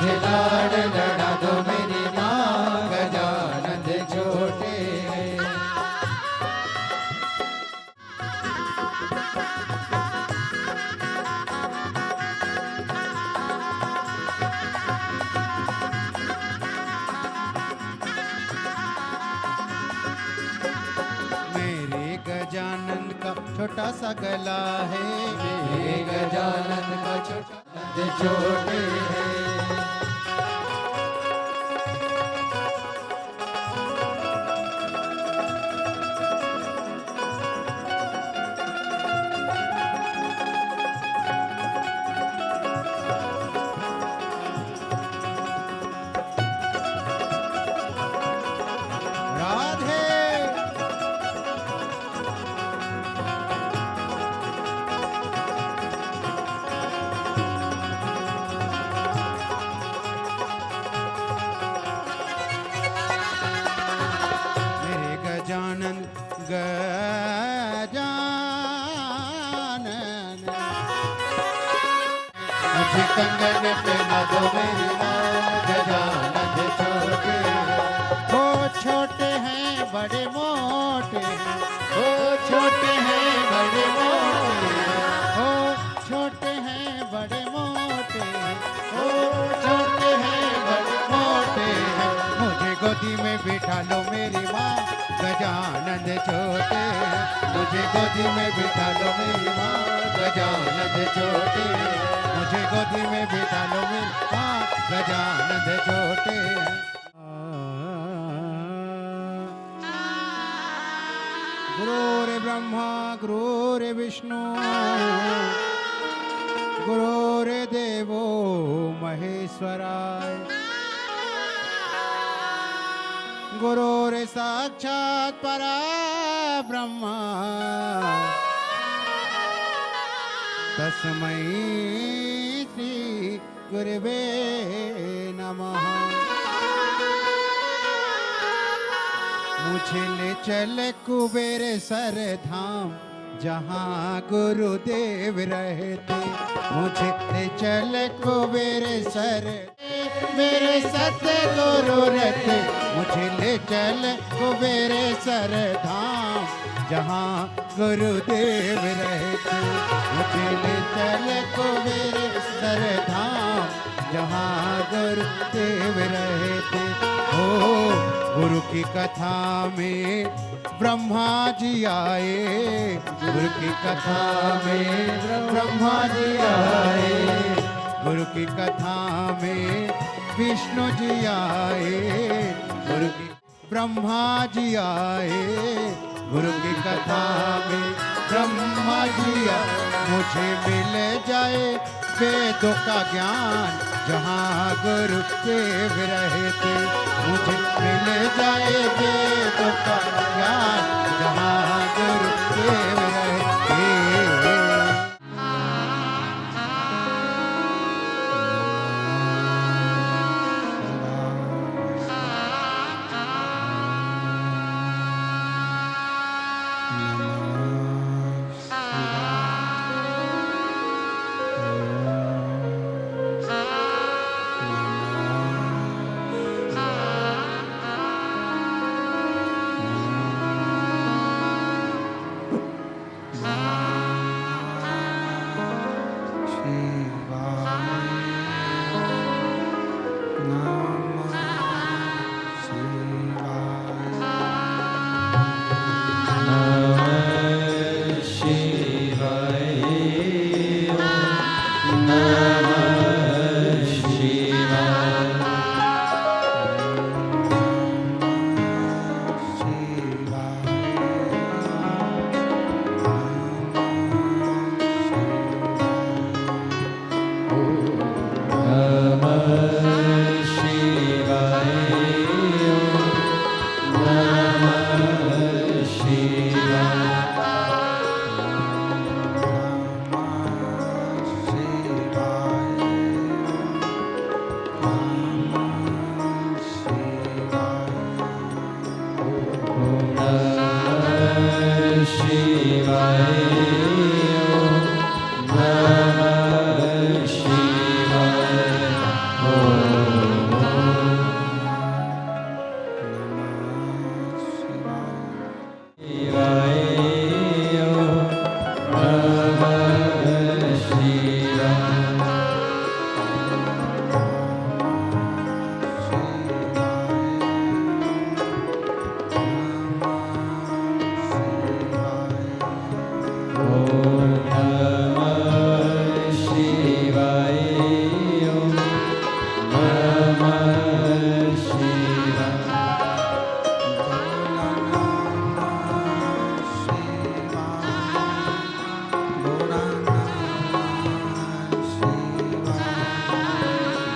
मुझे लाड लड़ा दो मेरी माँ, गजानन छोटे हैं। मेरे गजानन का छोटा सा गला है, मेरे गजानन का छोटा छोटे हैं। राधे मेरे गजानन गजानन मुझे कंगन पहना दो मेरी माँ, गजानन छोटे हैं। वो छोटे हैं बड़े मोटे हैं, ओ छोटे हैं बड़े मोटे हैं, वो छोटे हैं बड़े मोटे हैं, ओ छोटे हैं बड़े मोटे हैं। मुझे गोदी में बिठा लो मेरी माँ, गजानन छोटे हैं। मुझे गोदी में बिठा लो मेरी माँ, गजानन छोटे हैं। मुझे गोदी में बिठा लो मेरी माँ, गजानन छोटे हैं। गुरुरे ब्रह्मा गुरुरे विष्णु गुरुरे देवो महेश्वराय, गुरुरे साक्षात् परब्रह्म, तस्मै श्री गुरवे नमः। मुझे ले चल कुबेर सर धाम, जहाँ गुरुदेव रहते। मुझे ले चल कुबेर सर, मेरे सतगुरु रहते। मुझे ले चल कुबेर सर धाम, जहाँ गुरुदेव रहते। मुझे ले चल कुबेर सर धाम, जहाँ गुरुदेव रहते। ओ गुरु की कथा में ब्रह्मा जी आए, गुरु की कथा में ब्रह्मा जी आए, गुरु की कथा में विष्णु जी आए, गुरु की ब्रह्मा जी आए, गुरु की कथा में ब्रह्मा जी आए। मुझे मिल जाए वेदों का ज्ञान, जहाँ गुरुदेव रहते। मुझे मिल जाए वेदों का ज्ञान, जहाँ गुरुदेव रहते। शिवाय नमः शिवाय। ओम नमः शिवाय। ओम नमः शिवाय।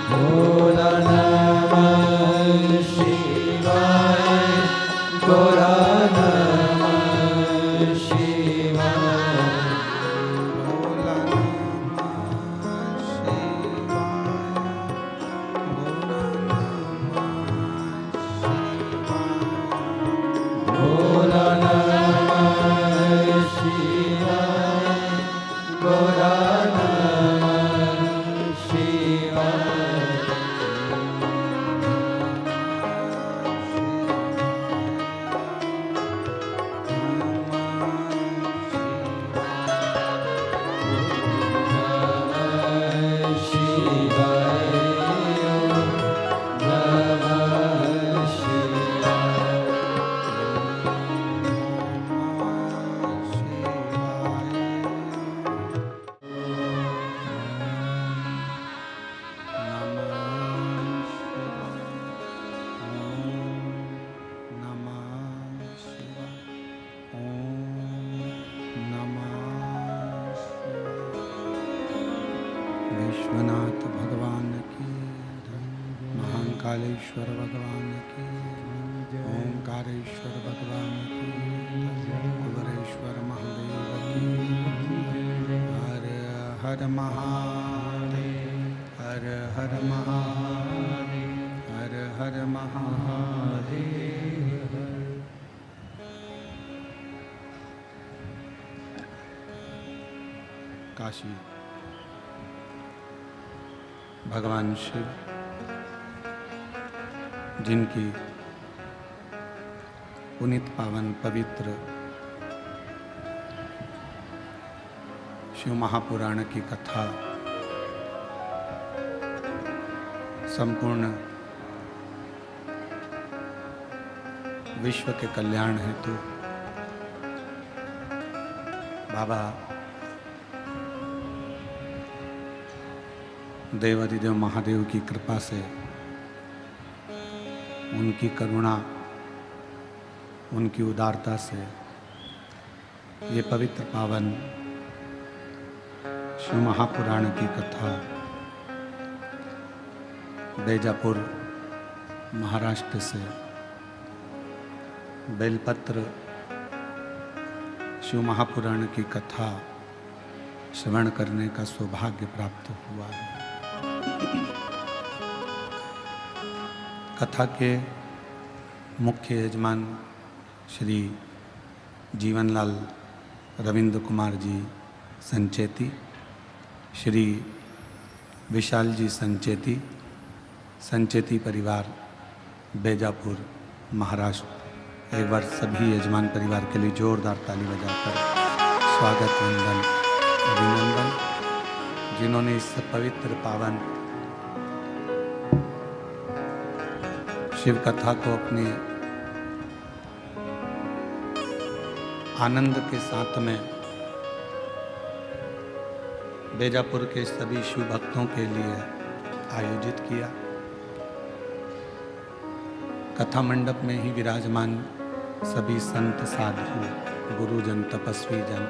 भोला नमः शिवाय। भोला नमः शिवाय। भोला नमः शिवाय। भोला नमः शिवाय। भोला नमः शिवाय। विश्वनाथ भगवान की, महाकालेश्वर भगवान की, ओंकारेश्वर भगवान की, कुबेरेश्वर महादेव की। हर हर महादेव। हर हर महादेव। हर हर महादेव। काशी भगवान शिव, जिनकी पुनीत पावन पवित्र शिव महापुराण की कथा संपूर्ण विश्व के कल्याण हेतु बाबा देवादिदेव महादेव की कृपा से, उनकी करुणा, उनकी उदारता से ये पवित्र पावन शिव महापुराण की कथा बेजापुर महाराष्ट्र से बेलपत्र शिव महापुराण की कथा श्रवण करने का सौभाग्य प्राप्त हुआ है। कथा के मुख्य यजमान श्री जीवनलाल रविंद्र कुमार जी संचेती, श्री विशाल जी संचेती, संचेती परिवार बेजापुर महाराष्ट्र। एक बार सभी यजमान परिवार के लिए जोरदार ताली बजाकर स्वागत वंदन अभिनंदन, जिन्होंने इस पवित्र पावन शिव कथा को अपने आनंद के साथ में बेजापुर के सभी शिव भक्तों के लिए आयोजित किया। कथा मंडप में ही विराजमान सभी संत साधु, गुरुजन, तपस्वी जन,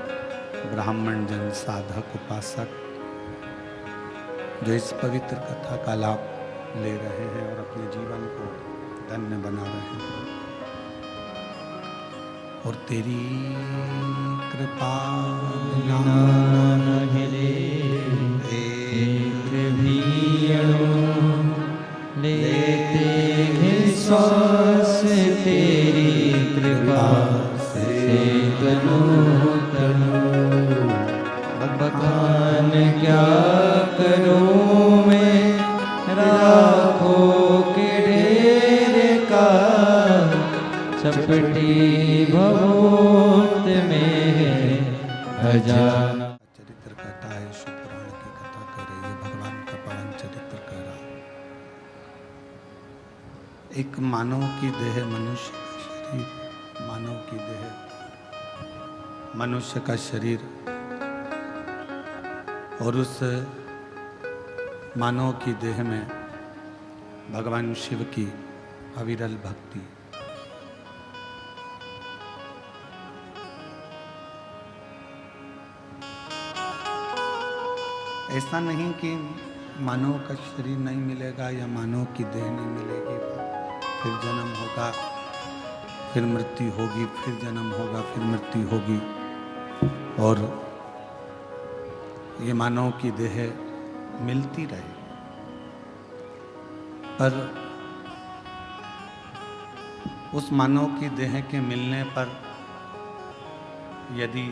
ब्राह्मण जन, साधक, उपासक जो इस पवित्र कथा का लाभ ले रहे हैं और अपने जीवन को धन्य बना रहे हैं। और तेरी कृपा लेते हैं श्वास तेरी कृपा से तनु तनु। भगवान क्या करूं मैं राखों के ढेर का, चपटी भभूत में है खजाना। चरित्र कहता है, शिव पुराण की कथा कर रही है, भगवान का पावन चरित्र कह रहा है। एक मानव की देह, मनुष्य का शरीर, मानव की देह, मनुष्य का शरीर और उस मानव की देह में भगवान शिव की अविरल भक्ति। ऐसा नहीं कि मानव का शरीर नहीं मिलेगा या मानव की देह नहीं मिलेगी, फिर जन्म होगा, फिर मृत्यु होगी, फिर जन्म होगा, फिर मृत्यु होगी, और ये मानव की देह मिलती रहे। पर उस मानव की देह के मिलने पर यदि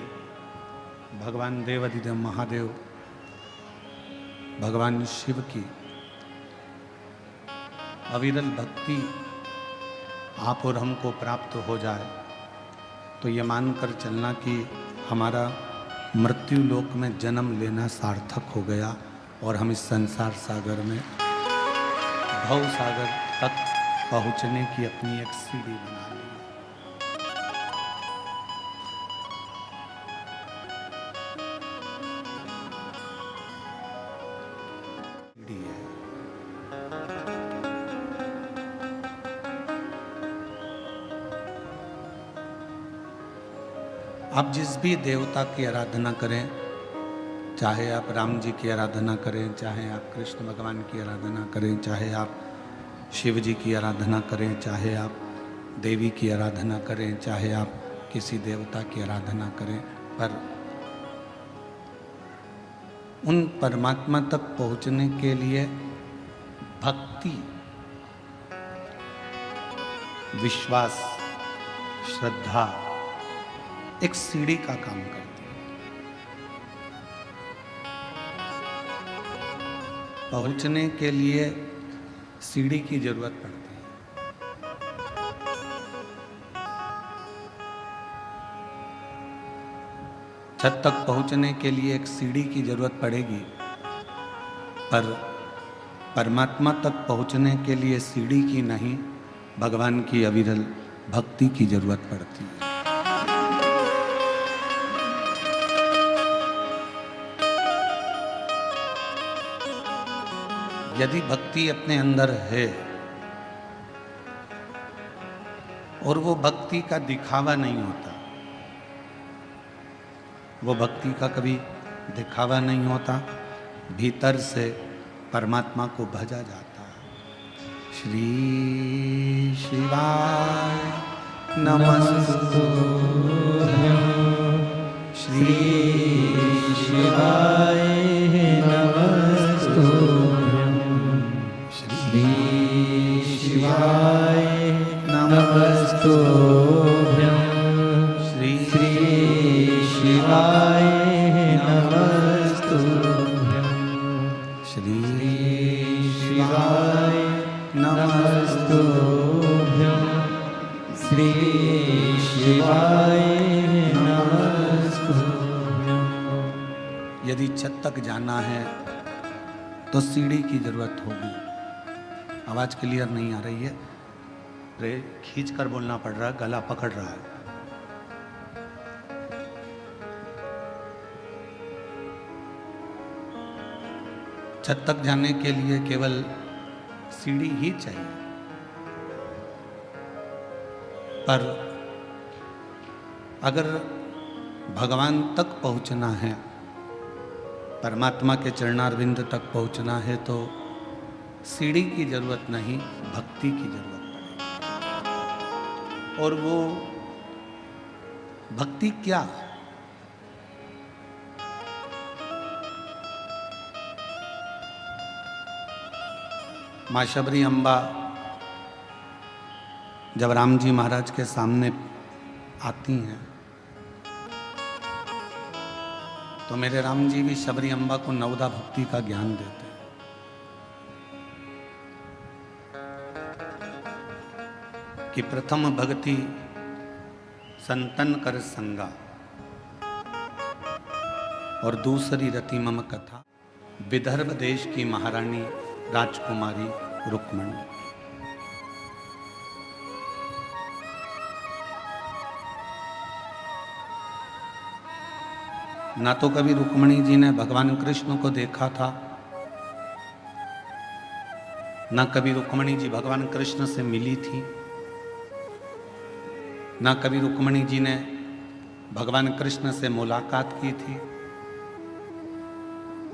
भगवान देवाधिदेव महादेव भगवान शिव की अविरल भक्ति आप और हमको प्राप्त हो जाए, तो ये मानकर चलना कि हमारा मृत्यु लोक में जन्म लेना सार्थक हो गया और हम इस संसार सागर में भव सागर तक पहुंचने की अपनी एक सीढ़ी बना ली। आप जिस भी देवता की आराधना करें, चाहे आप राम जी की आराधना करें, चाहे आप कृष्ण भगवान की आराधना करें, चाहे आप शिव जी की आराधना करें, चाहे आप देवी की आराधना करें, चाहे आप किसी देवता की आराधना करें, पर उन परमात्मा तक पहुंचने के लिए भक्ति, विश्वास, श्रद्धा एक सीढ़ी का काम करती है। पहुंचने के लिए सीढ़ी की जरूरत पड़ती है। छत तक पहुंचने के लिए एक सीढ़ी की जरूरत पड़ेगी, पर परमात्मा तक पहुंचने के लिए सीढ़ी की नहीं, भगवान की अविरल भक्ति की जरूरत पड़ती है। यदि भक्ति अपने अंदर है और वो भक्ति का दिखावा नहीं होता, वो भक्ति का कभी दिखावा नहीं होता, भीतर से परमात्मा को भजा जाता है। श्री शिवाय नमस्तुभ्यं, श्री शिवाय नमस्तुभ्यं, श्री शिवाय नमस्तुभ्यं, श्री शिवाय नमस्तुभ्यं, श्री शिवाय नमस्तुभ्यं, श्री शिवाय नमस्तुभ्यं। यदि छत तक जाना है तो सीढ़ी की जरूरत होगी। आवाज क्लियर नहीं आ रही है, खींच कर बोलना पड़ रहा है, गला पकड़ रहा है। छत तक जाने के लिए केवल सीढ़ी ही चाहिए, पर अगर भगवान तक पहुंचना है, परमात्मा के चरणारविंद तक पहुंचना है, तो सीढ़ी की जरूरत नहीं, भक्ति की जरूरत पड़ेगी। और वो भक्ति क्या है? माँ शबरी अम्बा जब राम जी महाराज के सामने आती हैं, तो मेरे राम जी भी शबरी अम्बा को नवदा भक्ति का ज्ञान देते हैं। कि प्रथम भक्ति संतन कर संगा, और दूसरी रति मम कथा विदर्भ देश की महारानी राजकुमारी रुक्मणी। ना तो कभी रुक्मणी जी ने भगवान कृष्ण को देखा था, ना कभी रुक्मणी जी भगवान कृष्ण से मिली थी, ना कभी रुक्मणी जी ने भगवान कृष्ण से मुलाकात की थी,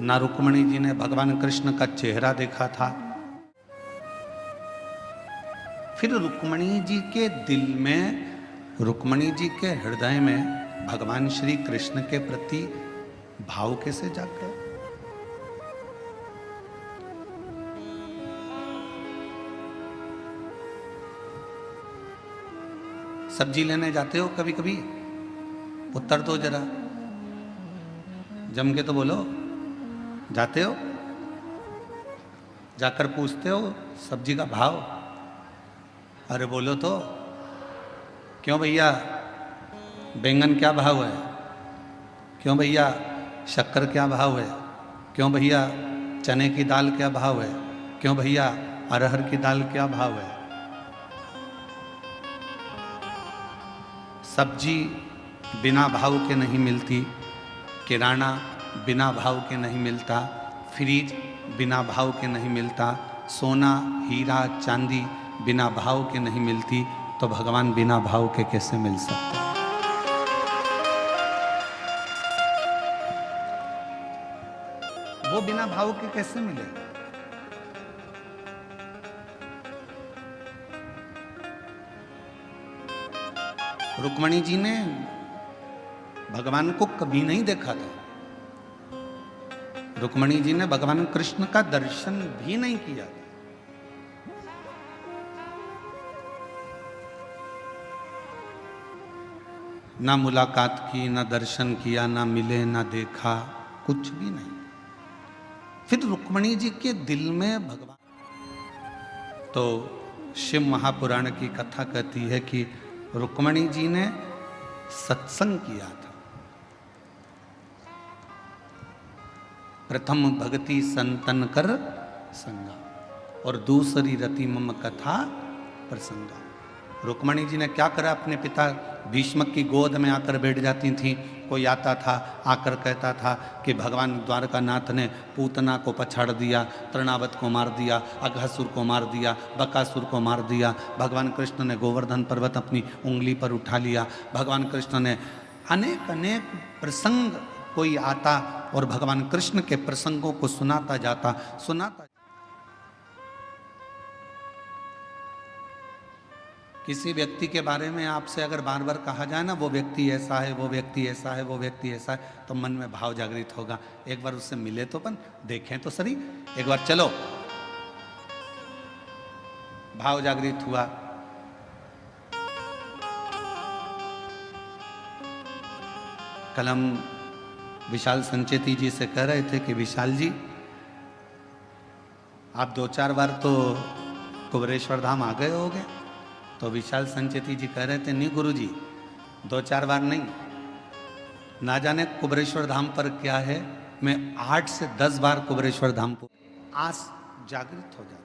ना रुक्मणी जी ने भगवान कृष्ण का चेहरा देखा था। फिर रुक्मणी जी के दिल में, रुक्मणी जी के हृदय में भगवान श्री कृष्ण के प्रति भाव कैसे जाग गया? सब्जी लेने जाते हो कभी कभी? उत्तर दो जरा, जम के तो बोलो। जाते हो? जाकर पूछते हो सब्जी का भाव? अरे बोलो तो। क्यों भैया बैंगन क्या भाव है? क्यों भैया शक्कर क्या भाव है? क्यों भैया चने की दाल क्या भाव है? क्यों भैया अरहर की दाल क्या भाव है? सब्जी बिना भाव के नहीं मिलती, किराना बिना भाव के नहीं मिलता, फ्रिज बिना भाव के नहीं मिलता, सोना हीरा चांदी बिना भाव के नहीं मिलती, तो भगवान बिना भाव के कैसे मिल सकते? वो बिना भाव के कैसे मिले? रुक्मणी जी ने भगवान को कभी नहीं देखा था। रुक्मणी जी ने भगवान कृष्ण का दर्शन भी नहीं किया था। ना मुलाकात की, ना दर्शन किया, ना मिले, ना देखा, कुछ भी नहीं। फिर रुक्मणी जी के दिल में भगवान, तो शिव महापुराण की कथा कहती है कि रुक्मणी जी ने सत्संग किया था। प्रथम भक्ति संतन कर संगा और दूसरी रति मम कथा प्रसंगा। रुक्मणी जी ने क्या करा? अपने पिता भीष्मक की गोद में आकर बैठ जाती थी। कोई आता था, आकर कहता था कि भगवान द्वारकानाथ ने पूतना को पछाड़ दिया, तृणावत को मार दिया, अघासुर को मार दिया, बकासुर को मार दिया। भगवान कृष्ण ने गोवर्धन पर्वत अपनी उंगली पर उठा लिया। भगवान कृष्ण ने अनेक अनेक प्रसंग, कोई आता और भगवान कृष्ण के प्रसंगों को सुनाता जाता। किसी व्यक्ति के बारे में आपसे अगर बार बार कहा जाए ना, वो व्यक्ति ऐसा है, वो व्यक्ति ऐसा है, वो व्यक्ति ऐसा है, तो मन में भाव जागृत होगा। एक बार उससे मिले तो अपन देखें तो सही, एक बार चलो। भाव जागृत हुआ। कल हम विशाल संचेती जी से कह रहे थे कि विशाल जी, आप 2-4 बार तो कुबरेश्वर धाम आ गए होगे। तो विशाल संचेती जी कह रहे थे, नहीं गुरु जी, 2-4 बार नहीं, ना जाने कुबरेश्वर धाम पर क्या है, मैं 8 से 10 बार कुबरेश्वर धाम को आस जागृत हो जाती।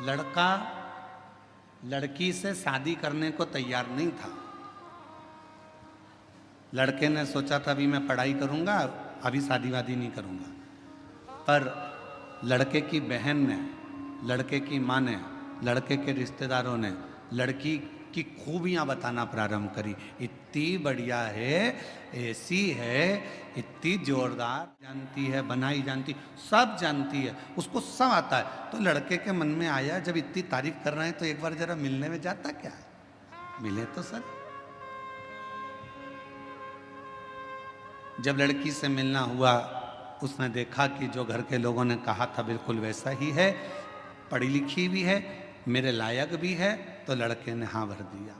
लड़का लड़की से शादी करने को तैयार नहीं था। लड़के ने सोचा था अभी मैं पढ़ाई करूंगा, अभी शादी वादी नहीं करूंगा। पर लड़के की बहन ने, लड़के की माँ ने, लड़के के रिश्तेदारों ने लड़की की खूबियां बताना प्रारंभ करी। इतनी बढ़िया है, ऐसी है, इतनी जोरदार, जानती है, बनाई जानती, सब जानती है, उसको सब आता है। तो लड़के के मन में आया, जब इतनी तारीफ कर रहे हैं तो एक बार जरा मिलने में जाता क्या है, मिले तो सर। जब लड़की से मिलना हुआ, उसने देखा कि जो घर के लोगों ने कहा था बिल्कुल वैसा ही है, पढ़ी लिखी भी है, मेरे लायक भी है। तो लड़के ने हाँ भर दिया।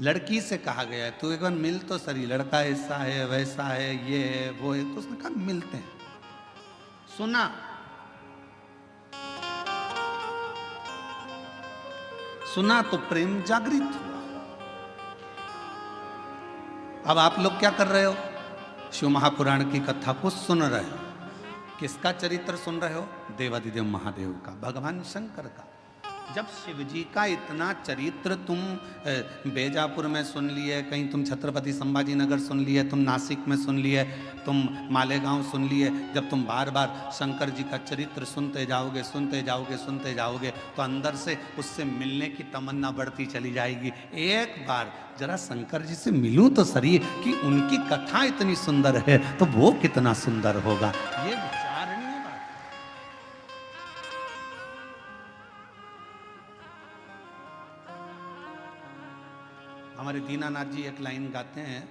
लड़की से कहा गया तू एक बार मिल तो सही, लड़का ऐसा है, वैसा है, ये है, वो है। तो उसने कहा मिलते हैं। सुना, सुना तो प्रेम जागृत हुआ। अब आप लोग क्या कर रहे हो? शिव महापुराण की कथा को सुन रहे हो। किसका चरित्र सुन रहे हो? देवादिदेव महादेव का, भगवान शंकर का। जब शिव जी का इतना चरित्र तुम बेजापुर में सुन लिए, कहीं तुम छत्रपति संभाजी नगर सुन लिए, तुम नासिक में सुन लिए, तुम मालेगांव सुन लिए, जब तुम बार बार शंकर जी का चरित्र सुनते जाओगे सुनते जाओगे सुनते जाओगे तो अंदर से उससे मिलने की तमन्ना बढ़ती चली जाएगी। एक बार जरा शंकर जी से मिलूं तो सही, कि उनकी कथा इतनी सुंदर है तो वो कितना सुंदर होगा, ये विचारणीय बात। हमारे दीनानाथ जी एक लाइन गाते हैं,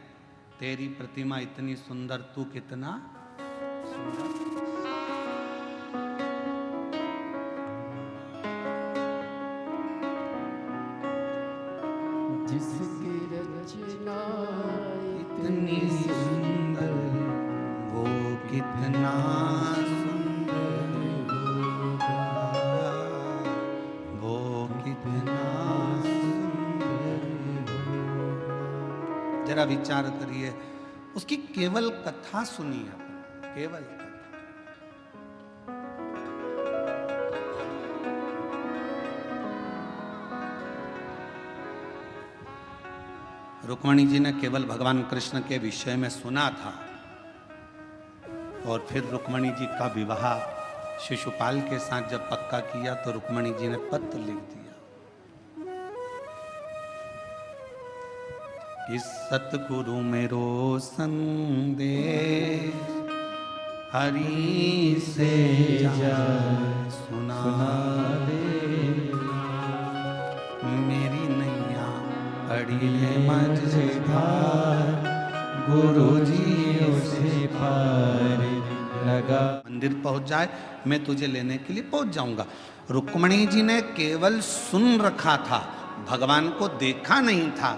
तेरी प्रतिमा इतनी सुंदर तू कितना सुंदर। जिसकी रचना इतनी सुंदर वो कितना सुंदर होगा, वो कितना सुंदर होगा। जरा विचार करिए, उसकी केवल कथा सुनिए, अपन केवल कथा। रुक्मणी जी ने केवल भगवान कृष्ण के विषय में सुना था और फिर रुक्मणी जी का विवाह शिशुपाल के साथ जब पक्का किया तो रुक्मणी जी ने पत्र लिख दिया कि सतगुरु मेरो संदेश हरि से जाए सुना दे, मेरी नैया अड़ी है मझधार, गुरु जी उसे पार लगा। मंदिर पहुंच जाए मैं तुझे लेने के लिए पहुंच जाऊंगा। रुक्मणी जी ने केवल सुन रखा था, भगवान को देखा नहीं था,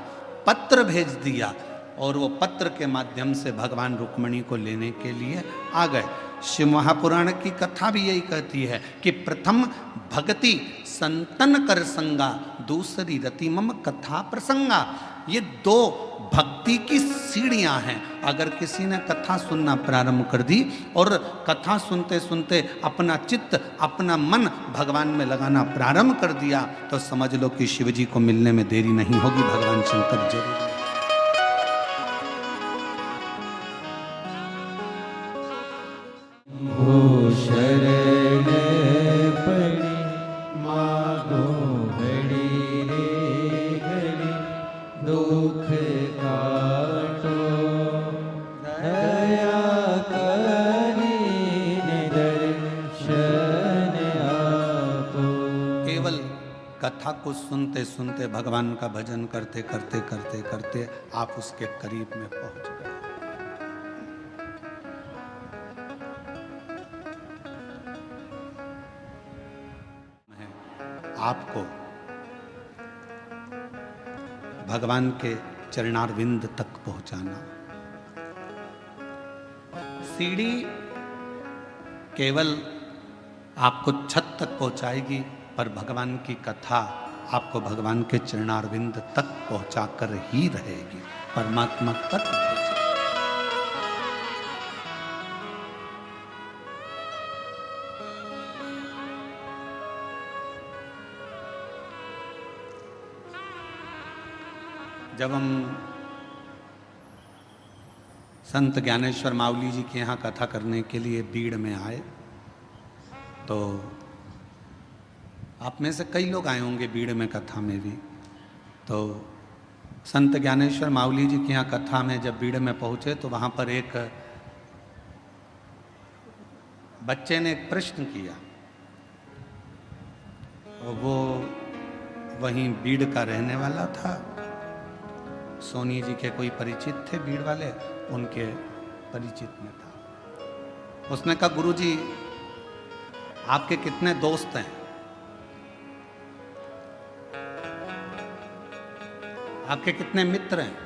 पत्र भेज दिया और वो पत्र के माध्यम से भगवान रुक्मणी को लेने के लिए आ गए। शिव महापुराण की कथा भी यही कहती है कि प्रथम भक्ति संतन कर संगा, दूसरी रति मम कथा प्रसंगा। ये दो भक्ति की सीढ़ियां हैं। अगर किसी ने कथा सुनना प्रारंभ कर दी और कथा सुनते सुनते अपना चित्त अपना मन भगवान में लगाना प्रारंभ कर दिया तो समझ लो कि शिव जी को मिलने में देरी नहीं होगी, भगवान शंकर जरूर। हो शरण पड़ी मागो घड़ी रे घड़ी, दुख काटो दया करीने दर्शन आपो। केवल कथा को सुनते सुनते भगवान का भजन करते करते करते करते आप उसके करीब में पहुंच गए। आपको भगवान के चरणारविंद तक पहुंचाना। सीढ़ी केवल आपको छत तक पहुंचाएगी, पर भगवान की कथा आपको भगवान के चरणारविंद तक पहुंचाकर ही रहेगी, परमात्मा तक। जब हम संत ज्ञानेश्वर मावली जी के यहाँ कथा करने के लिए बीड़ में आए तो आप में से कई लोग आए होंगे बीड़ में कथा में भी। तो संत ज्ञानेश्वर मावली जी के यहाँ कथा में जब बीड़ में पहुँचे तो वहाँ पर एक बच्चे ने एक प्रश्न किया और वो वहीं बीड़ का रहने वाला था। सोनी जी के कोई परिचित थे बीड़ वाले, उनके परिचित में था। उसने कहा गुरुजी आपके कितने दोस्त हैं? आपके कितने मित्र हैं?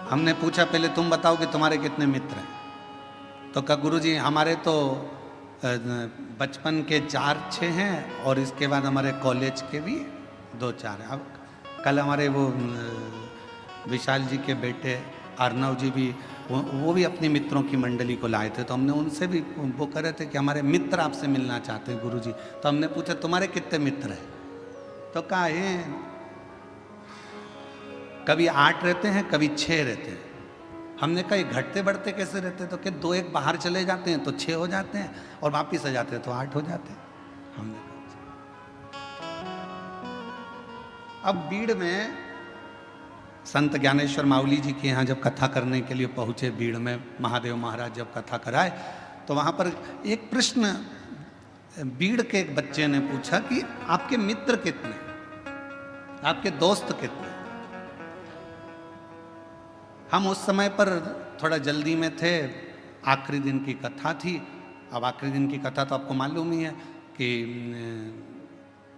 हमने पूछा पहले तुम बताओ कि तुम्हारे कितने मित्र हैं। तो कहा गुरुजी हमारे तो बचपन के 4-6 हैं और इसके बाद हमारे कॉलेज के भी 2-4 हैं। अब कल हमारे वो विशाल जी के बेटे अर्नव जी भी वो भी अपने मित्रों की मंडली को लाए थे, तो हमने उनसे भी, वो कह रहे थे कि हमारे मित्र आपसे मिलना चाहते हैं गुरुजी। तो हमने पूछा तुम्हारे कितने मित्र हैं? तो कहा है कभी 8 रहते हैं, कभी 6 रहते हैं। हमने कहा ये घटते बढ़ते कैसे रहते? तो कि 2-1 बाहर चले जाते हैं तो 6 हो जाते हैं, और वापिस आ जाते हैं तो 8 हो जाते हैं। हमने कहा अब बीड़ में संत ज्ञानेश्वर माउली जी के यहाँ जब कथा करने के लिए पहुंचे, बीड़ में महादेव महाराज जब कथा कराए, तो वहां पर एक प्रश्न बीड़ के एक बच्चे ने पूछा कि आपके मित्र कितने, आपके दोस्त कितने? हम उस समय पर थोड़ा जल्दी में थे, आखिरी दिन की कथा थी। अब आखिरी दिन की कथा तो आपको मालूम ही है कि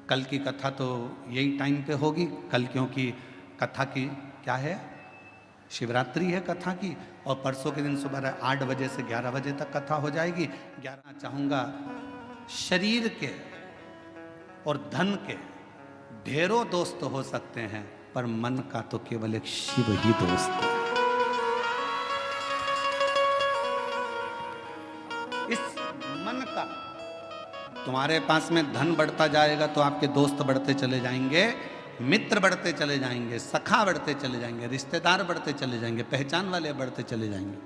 कल की कथा तो यही टाइम पे होगी कल, क्योंकि कथा की क्या है, शिवरात्रि है कथा की, और परसों के दिन सुबह 8 बजे से 11 बजे तक कथा हो जाएगी। 11 चाहूँगा, शरीर के और धन के ढेरों दोस्त हो सकते हैं, पर मन का तो केवल एक शिव ही दोस्त है। इस मन का, तुम्हारे पास में धन बढ़ता जाएगा तो आपके दोस्त बढ़ते चले जाएंगे, मित्र बढ़ते चले जाएंगे, सखा बढ़ते चले जाएंगे, रिश्तेदार बढ़ते चले जाएंगे, पहचान वाले बढ़ते चले जाएंगे।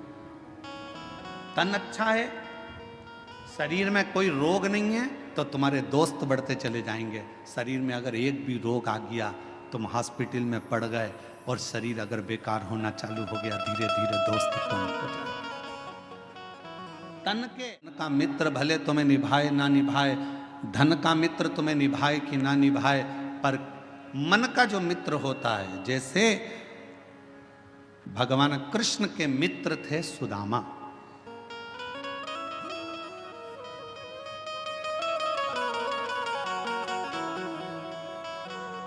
तन अच्छा है, शरीर में कोई रोग नहीं है, तो तुम्हारे दोस्त बढ़ते चले जाएंगे। शरीर में अगर एक भी रोग आ गया, तुम हॉस्पिटल में पड़ गए, और शरीर अगर बेकार होना चालू हो गया, धीरे धीरे दोस्त कम हो जाए। तन का मित्र भले तुम्हें निभाए ना निभाए, धन का मित्र तुम्हें निभाए कि ना निभाए, पर मन का जो मित्र होता है, जैसे भगवान कृष्ण के मित्र थे सुदामा,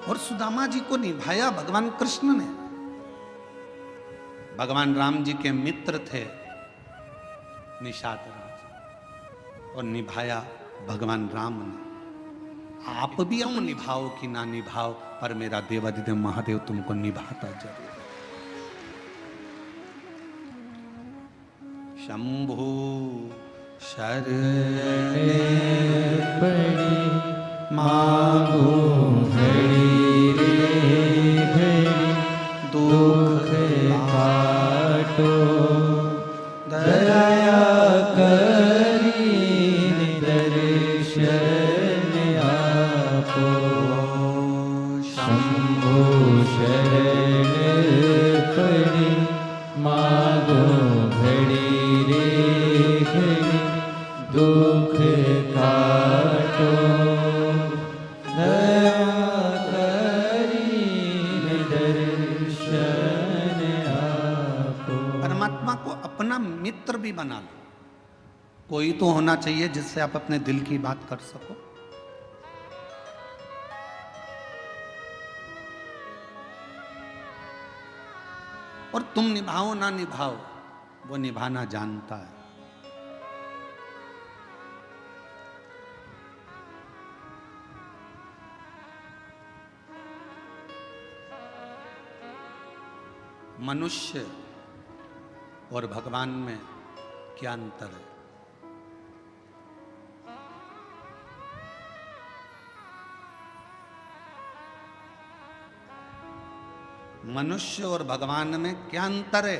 और सुदामा जी को निभाया भगवान कृष्ण ने। भगवान राम जी के मित्र थे निषाद राज, और निभाया भगवान राम ने। आप भी हम निभाओ कि ना निभाओ, पर मेरा देवादिदेव महादेव तुमको निभाता जरूर। शंभु शरण पड़ी मांगो घड़ी रे घड़ी, दुख काटो दया करी दर्शन आपो। शंभु शरण पड़ी मांगो घड़ी रे घड़ी, दुख काटो दया करी दर्शन आपो। परमात्मा को अपना मित्र भी बना लो। कोई तो होना चाहिए जिससे आप अपने दिल की बात कर सको। और तुम निभाओ ना निभाओ, वो निभाना जानता है। मनुष्य और भगवान में क्या अंतर है? मनुष्य और भगवान में क्या अंतर है?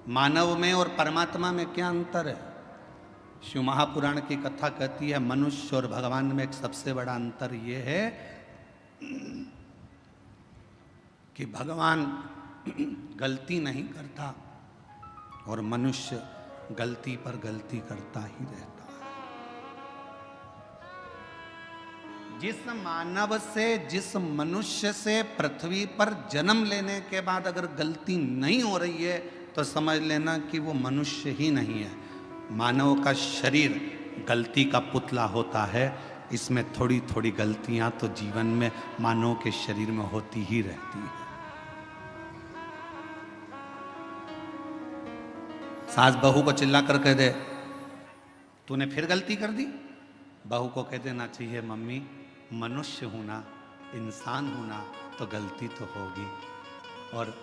मानव में और परमात्मा में क्या अंतर है? शिव महापुराण की कथा कहती है मनुष्य और भगवान में एक सबसे बड़ा अंतर ये है कि भगवान गलती नहीं करता और मनुष्य गलती पर गलती करता ही रहता है। जिस मानव से, जिस मनुष्य से पृथ्वी पर जन्म लेने के बाद अगर गलती नहीं हो रही है तो समझ लेना कि वो मनुष्य ही नहीं है। मानव का शरीर गलती का पुतला होता है। इसमें थोड़ी थोड़ी गलतियां तो जीवन में मानव के शरीर में होती ही रहती है। सास बहू को चिल्ला कर कह दे तूने फिर गलती कर दी, बहू को कह देना चाहिए मम्मी मनुष्य हूं ना, इंसान हूं ना, तो गलती तो होगी। और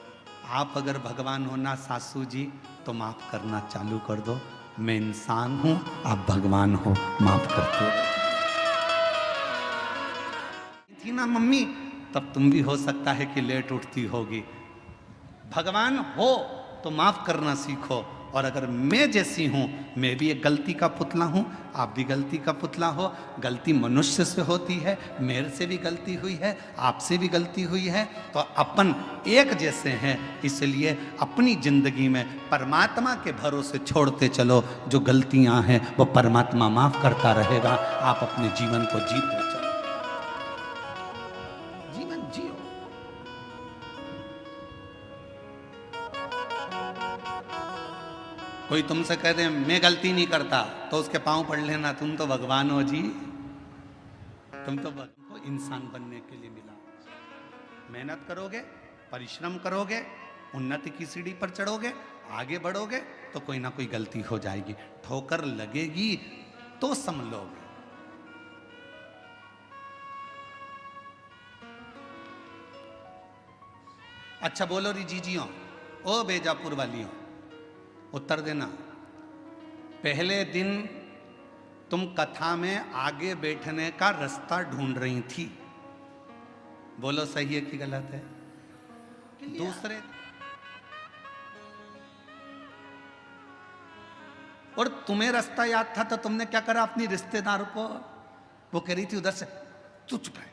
आप अगर भगवान हो ना सासू जी, तो माफ करना चालू कर दो। मैं इंसान हूं, आप भगवान हो, माफ करते हो। थी ना मम्मी, तब तुम भी हो सकता है कि लेट उठती होगी। भगवान हो तो माफ करना सीखो। और अगर मैं जैसी हूं, मैं भी एक गलती का पुतला हूं, आप भी गलती का पुतला हो। गलती मनुष्य से होती है, मेरे से भी गलती हुई है, आपसे भी गलती हुई है, तो अपन एक जैसे हैं। इसलिए अपनी जिंदगी में परमात्मा के भरोसे छोड़ते चलो। जो गलतियां हैं वो परमात्मा माफ करता रहेगा। आप अपने जीवन को जीते चलो, जीवन जियो। कोई तुमसे कह दे मैं गलती नहीं करता, तो उसके पांव पड़ लेना, तुम तो भगवान हो जी, तुम तो इंसान बनने के लिए मिला। मेहनत करोगे, परिश्रम करोगे, उन्नति की सीढ़ी पर चढ़ोगे, आगे बढ़ोगे, तो कोई ना कोई गलती हो जाएगी, ठोकर लगेगी तो संभलोगे। अच्छा बोलो री जीजियों, ओ बेजापुर वालियों, उत्तर देना। पहले दिन तुम कथा में आगे बैठने का रास्ता ढूंढ रही थी, बोलो सही है कि गलत है? दूसरे और तुम्हें रास्ता याद था, तो तुमने क्या करा? अपनी रिश्तेदार को, वो कह रही थी उधर से, तू चुप है,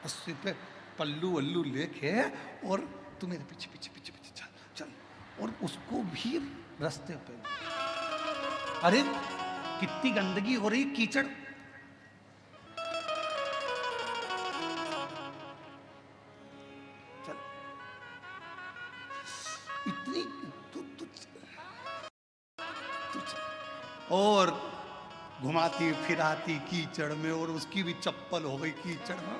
उस पे पल्लू वल्लू लेके, और तू मेरे पीछे पीछे पीछे पीछे चल चल, और उसको भी रास्ते पे। अरे कितनी गंदगी हो रही, कीचड़। चल इतनी तू और घुमाती फिराती कीचड़ में, और उसकी भी चप्पल हो गई कीचड़ में।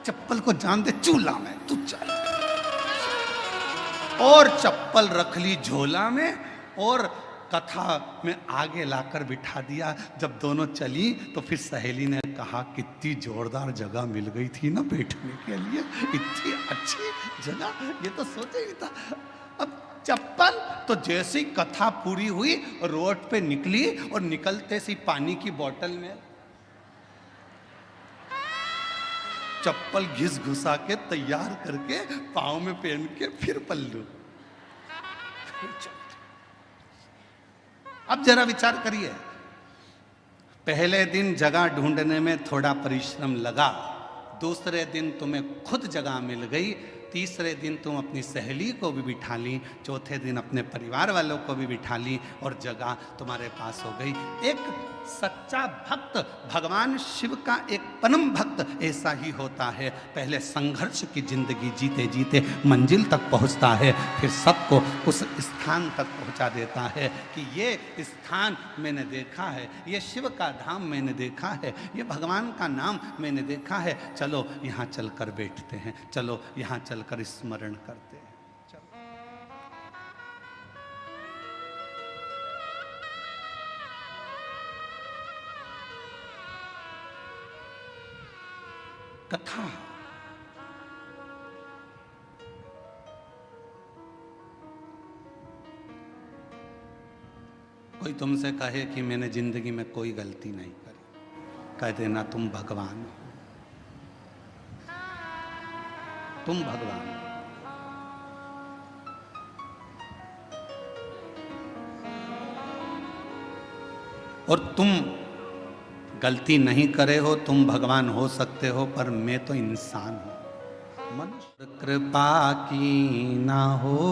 चप्पल को जान दे चूल्हा में, तू चल। और चप्पल रख ली झोला में, और कथा में आगे लाकर बिठा दिया। जब दोनों चली तो फिर सहेली ने कहा, कितनी जोरदार जगह मिल गई थी ना बैठने के लिए, इतनी अच्छी जगह, ये तो सोचे ही था। अब चप्पल तो जैसे ही कथा पूरी हुई, रोड पे निकली, और निकलते सी पानी की बोतल में चप्पल घिस घुसा के तैयार करके पाँव में पहन के फिर पल्लू। अब जरा विचार करिए, पहले दिन जगह ढूंढने में थोड़ा परिश्रम लगा, दूसरे दिन तुम्हें खुद जगह मिल गई, तीसरे दिन तुम अपनी सहेली को भी बिठा ली, चौथे दिन अपने परिवार वालों को भी बिठा ली, और जगह तुम्हारे पास हो गई। एक सच्चा भक्त, भगवान शिव का एक परम भक्त ऐसा ही होता है। पहले संघर्ष की जिंदगी जीते जीते मंजिल तक पहुंचता है, फिर सबको उस स्थान तक पहुंचा देता है कि ये स्थान मैंने देखा है, ये शिव का धाम मैंने देखा है, ये भगवान का नाम मैंने देखा है, चलो यहाँ चलकर बैठते हैं, चलो यहाँ चलकर स्मरण करते हैं। कथा कोई तुमसे कहे कि मैंने जिंदगी में कोई गलती नहीं करी, कह देना तुम भगवान हो, तुम भगवान हो। और तुम गलती नहीं करे हो, तुम भगवान हो सकते हो, पर मैं तो इंसान हूं। मनुष्य कृपा की ना होती,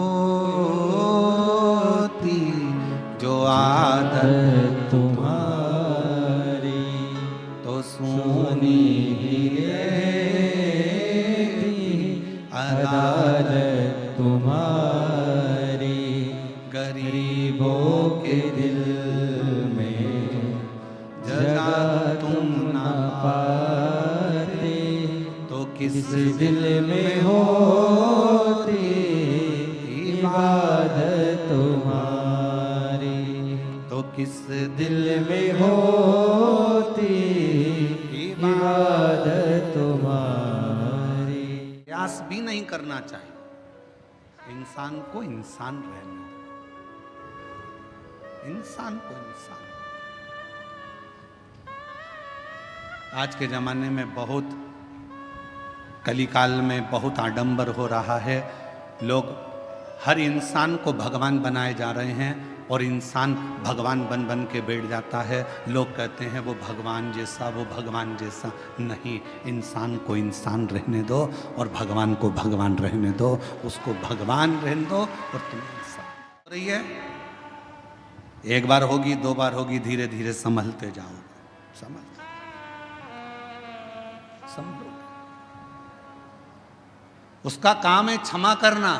जो आदत तुम्हारी तो सुनी अदालत तुम्हारी, गरीबों के दिल में जगह तुम न पाते, तो किस दिल में होती इबादत तुम्हारी, तो किस दिल में होती इबादत तुम्हारी। प्रयास भी नहीं कर करना चाहिए, इंसान को इंसान रहने दो, इंसान को इंसान। आज के जमाने में बहुत, कलिकाल में बहुत आडंबर हो रहा है। लोग हर इंसान को भगवान बनाए जा रहे हैं और इंसान भगवान बन बन के बैठ जाता है। लोग कहते हैं वो भगवान जैसा, वो भगवान जैसा। नहीं, इंसान को इंसान रहने दो और भगवान को भगवान रहने दो। उसको भगवान रहने दो और तुम इंसान हो रही है। एक बार होगी, दो बार होगी, धीरे धीरे संभलते जाओगे, संभलोगे। उसका काम है क्षमा करना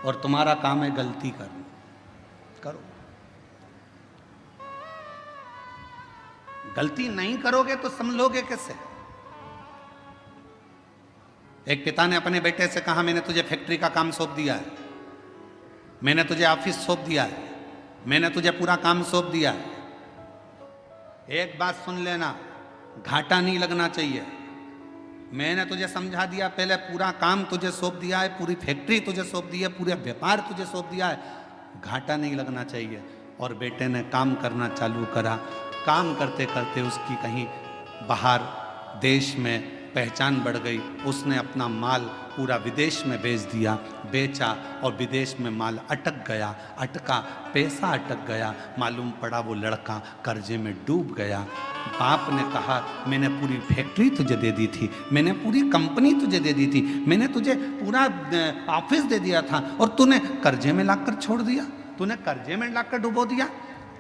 और तुम्हारा काम है गलती करना। करो, गलती नहीं करोगे तो संभलोगे कैसे? एक पिता ने अपने बेटे से कहा, मैंने तुझे फैक्ट्री का काम सौंप दिया है, मैंने तुझे ऑफिस सौंप दिया है, मैंने तुझे पूरा काम सौंप दिया है। एक बात सुन लेना, घाटा नहीं लगना चाहिए। मैंने तुझे समझा दिया, पहले पूरा काम तुझे सौंप दिया है, पूरी फैक्ट्री तुझे सौंप दी है, पूरा व्यापार तुझे सौंप दिया है, घाटा नहीं लगना चाहिए। और बेटे ने काम करना चालू करा। काम करते करते उसकी कहीं बाहर देश में पहचान बढ़ गई। उसने अपना माल पूरा विदेश में बेच दिया, बेचा और विदेश में माल अटक गया, अटका, पैसा अटक गया। मालूम पड़ा वो लड़का कर्जे में डूब गया। बाप ने कहा, मैंने पूरी फैक्ट्री तुझे दे दी थी, मैंने पूरी कंपनी तुझे दे दी थी, मैंने तुझे पूरा ऑफिस दे दिया था और तूने कर्जे में लाकर छोड़ दिया, तूने कर्जे में लाकर डुबो दिया।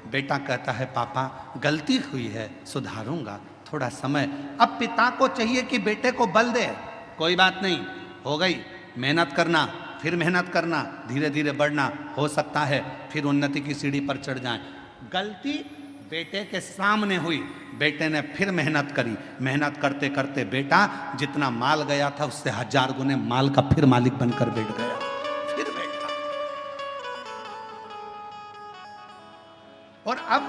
बेटा कहता है, पापा गलती हुई है, सुधारूंगा, थोड़ा समय। अब पिता को चाहिए कि बेटे को बल दे, कोई बात नहीं, हो गई, मेहनत करना, फिर मेहनत करना, धीरे धीरे बढ़ना, हो सकता है फिर उन्नति की सीढ़ी पर चढ़ जाए। गलती बेटे के सामने हुई, बेटे ने फिर मेहनत करी। मेहनत करते करते बेटा जितना माल गया था उससे 1000 गुने माल का फिर मालिक बनकर बैठ गया। फिर बैठा। और अब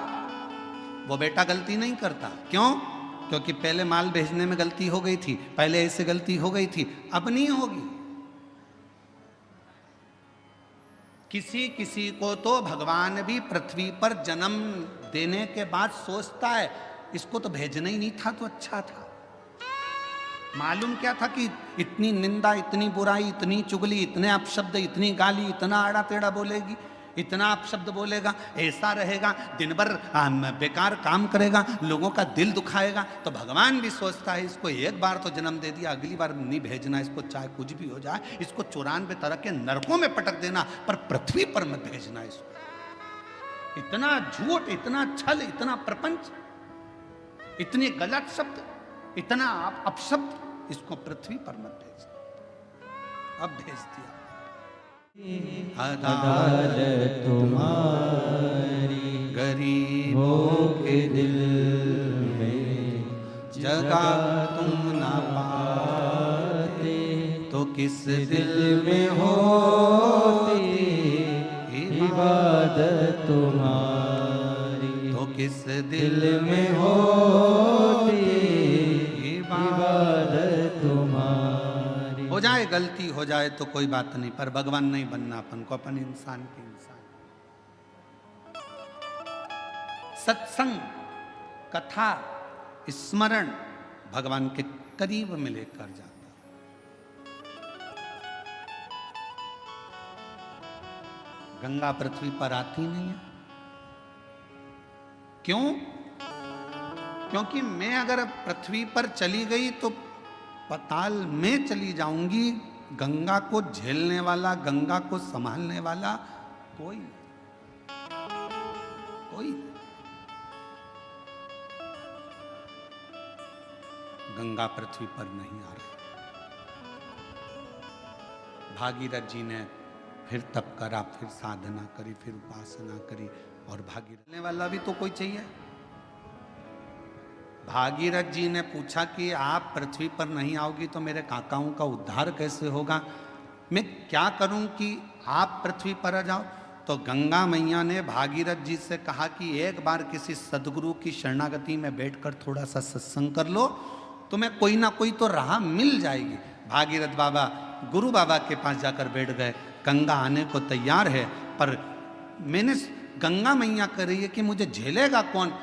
वो बेटा गलती नहीं करता। क्यों? क्योंकि पहले माल भेजने में गलती हो गई थी, पहले ऐसे गलती हो गई थी, अब नहीं होगी। किसी किसी को तो भगवान भी पृथ्वी पर जन्म देने के बाद सोचता है, इसको तो भेजना ही नहीं था तो अच्छा था। मालूम क्या था कि इतनी निंदा, इतनी बुराई, इतनी चुगली, इतने अपशब्द, इतनी गाली, इतना आड़ा टेढ़ा बोलेगी, इतना अपशब्द बोलेगा, ऐसा रहेगा, दिन भर बेकार काम करेगा, लोगों का दिल दुखाएगा। तो भगवान भी सोचता है, इसको एक बार तो जन्म दे दिया, अगली बार नहीं भेजना इसको, चाहे कुछ भी हो जाए, इसको 94 तरह के नरकों में पटक देना, पर पृथ्वी पर मत भेजना इसको। इतना झूठ, इतना छल, इतना प्रपंच, इतने गलत शब्द, इतना अपशब्द, इसको पृथ्वी पर मत भेजना। अब भेज दिया। अदालत तुम्हारी गरीबों के दिल में जगह तुम ना पाते तो किस दिल में होती इबादत तुम्हारी, तो किस दिल में होती इबादत तुम्हारी। हो जाए गलती हो जाए तो कोई बात नहीं, पर भगवान नहीं बनना अपन को, अपन इंसान के इंसान। सत्संग, कथा, स्मरण भगवान के करीब में लेकर जाता। गंगा पृथ्वी पर आती नहीं है। क्यों? क्योंकि मैं अगर पृथ्वी पर चली गई तो पताल में चली जाऊंगी। गंगा को झेलने वाला, गंगा को संभालने वाला कोई गंगा पृथ्वी पर नहीं आ रही। भागीरथ जी ने फिर तप करा, फिर साधना करी, फिर उपासना करी, और भागीरथ वाला भी तो कोई चाहिए। भागीरथ जी ने पूछा कि आप पृथ्वी पर नहीं आओगी तो मेरे काकाओं का उद्धार कैसे होगा, मैं क्या करूं कि आप पृथ्वी पर आ जाओ। तो गंगा मैया ने भागीरथ जी से कहा कि एक बार किसी सदगुरु की शरणागति में बैठकर थोड़ा सा सत्संग कर लो, तुम्हें कोई ना कोई तो राह मिल जाएगी। भागीरथ बाबा गुरु बाबा के पास जाकर बैठ गए। गंगा आने को तैयार है, पर मैंने गंगा मैया कह रही है कि मुझे झेलेगा कौन,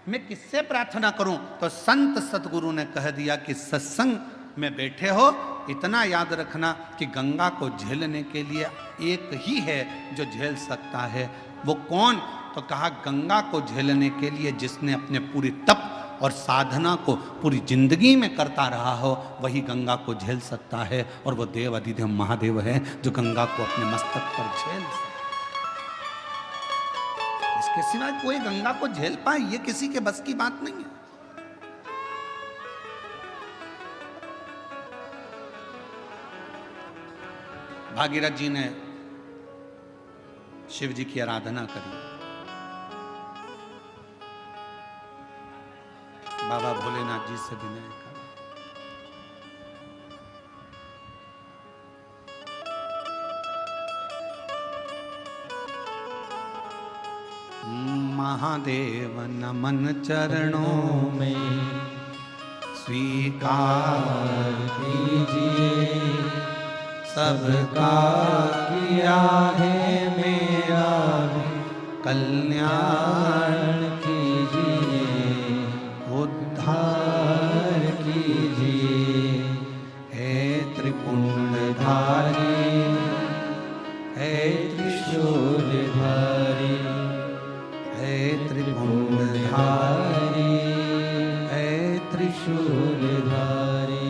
मैं किससे प्रार्थना करूं? तो संत सतगुरु ने कह दिया कि सत्संग में बैठे हो, इतना याद रखना कि गंगा को झेलने के लिए एक ही है जो झेल सकता है। वो कौन? तो कहा गंगा को झेलने के लिए जिसने अपने पूरी तप और साधना को पूरी जिंदगी में करता रहा हो, वही गंगा को झेल सकता है। और वो देव अधिदेव महादेव है जो गंगा को अपने मस्तक पर झेल सकता है। इसके सिवाय कोई गंगा को झेल पाए ये किसी के बस की बात नहीं है। भागीरथ जी ने शिव जी की आराधना करी। बाबा भोलेनाथ जी से विनय करा। महादेव नमन चरणों में स्वीकार कीजिए, सबका किया है मेरा कल्याण कीजिए, उद्धार कीजिए। हे त्रिपुंडधारी, हे त्रिशूलधारी, हे त्रिपुंडधारी, हे त्रिशूलधारी,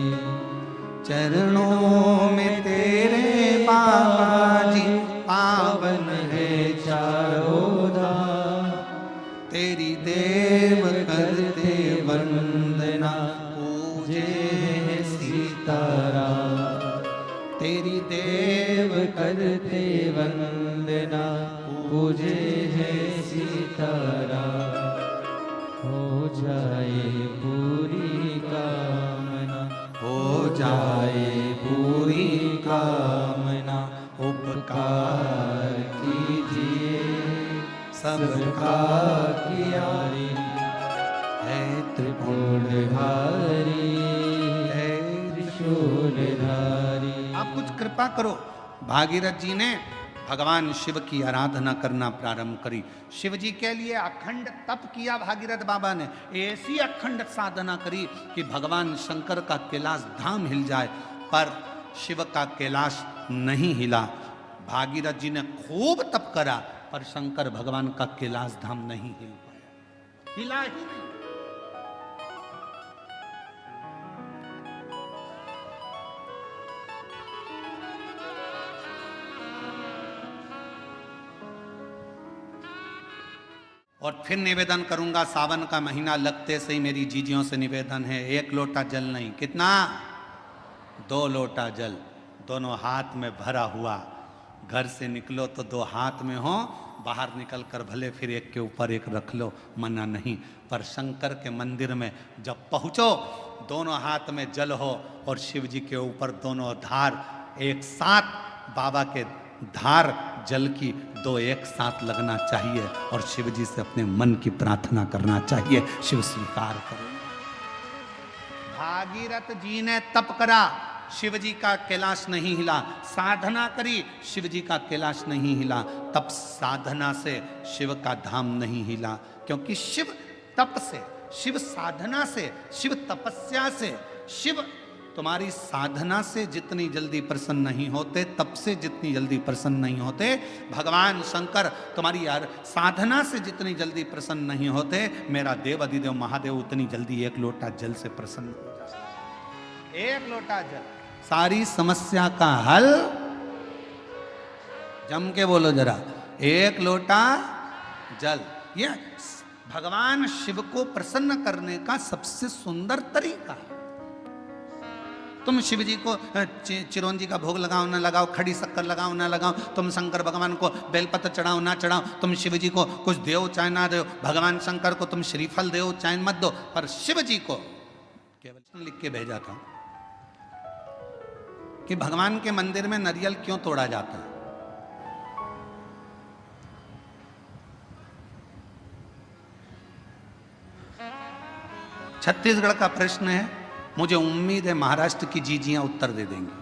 चरणों में तेरे बाबा जी पावन है चारों धाम। तेरी देव करते वंदना, पूजे है सीताराम। तेरी देव करते वंदना, पूजे है सीताराम। हो जाए पूरी कामना, हो जाए पूरी कामना। उपकार कीजिए सबका किया है त्रिपुंडधारी, है त्रिशूलधारी। आप कुछ कृपा करो। भागीरथ जी ने भगवान शिव की आराधना करना प्रारंभ करी। शिव जी के लिए अखंड तप किया भागीरथ बाबा ने। ऐसी अखंड साधना करी कि भगवान शंकर का कैलाश धाम हिल जाए, पर शिव का कैलाश नहीं हिला। भागीरथ जी ने खूब तप करा, पर शंकर भगवान का कैलाश धाम नहीं हिल पाया, हिला ही नहीं। और फिर निवेदन करूंगा, सावन का महीना लगते से ही मेरी जीजियों से निवेदन है, 1 लोटा जल नहीं, कितना? 2 लोटा जल, दोनों हाथ में भरा हुआ। घर से निकलो तो 2 हाथ में हो, बाहर निकल कर भले फिर एक के ऊपर एक रख लो, मना नहीं। पर शंकर के मंदिर में जब पहुंचो, दोनों हाथ में जल हो और शिव जी के ऊपर दोनों धार एक साथ, बाबा के धार जल की 2 एक साथ लगना चाहिए और शिव जी से अपने मन की प्रार्थना करना चाहिए। शिव स्वीकार करो। भागीरथ जी ने तप करा, शिव जी का कैलाश नहीं हिला। साधना करी, शिव जी का कैलाश नहीं हिला। तप साधना से शिव का धाम नहीं हिला, क्योंकि शिव तप से, शिव साधना से, शिव तपस्या से, शिव तुम्हारी साधना से जितनी जल्दी प्रसन्न नहीं होते, तप से जितनी जल्दी प्रसन्न नहीं होते, भगवान शंकर तुम्हारी यार साधना से जितनी जल्दी प्रसन्न नहीं होते, मेरा देव अधिदेव महादेव उतनी जल्दी 1 लोटा जल से प्रसन्न हो जाता है। 1 लोटा जल सारी समस्या का हल। जम के बोलो जरा, 1 लोटा जल। ये भगवान शिव को प्रसन्न करने का सबसे सुंदर तरीका है। तुम शिव जी को चिरौंजी का भोग लगाओ ना लगाओ, खड़ी शक्कर लगाओ ना लगाओ, तुम शंकर भगवान को बेलपत्र चढ़ाओ ना चढ़ाओ, तुम शिव जी को कुछ दो चाहे ना दो, भगवान शंकर को तुम श्रीफल दो चाहे मत दो, पर शिव जी को केवल लिख के भेजा था कि भगवान के मंदिर में नारियल क्यों तोड़ा जाता है। छत्तीसगढ़ का प्रश्न है, मुझे उम्मीद है महाराष्ट्र की जीजियां उत्तर दे देंगी।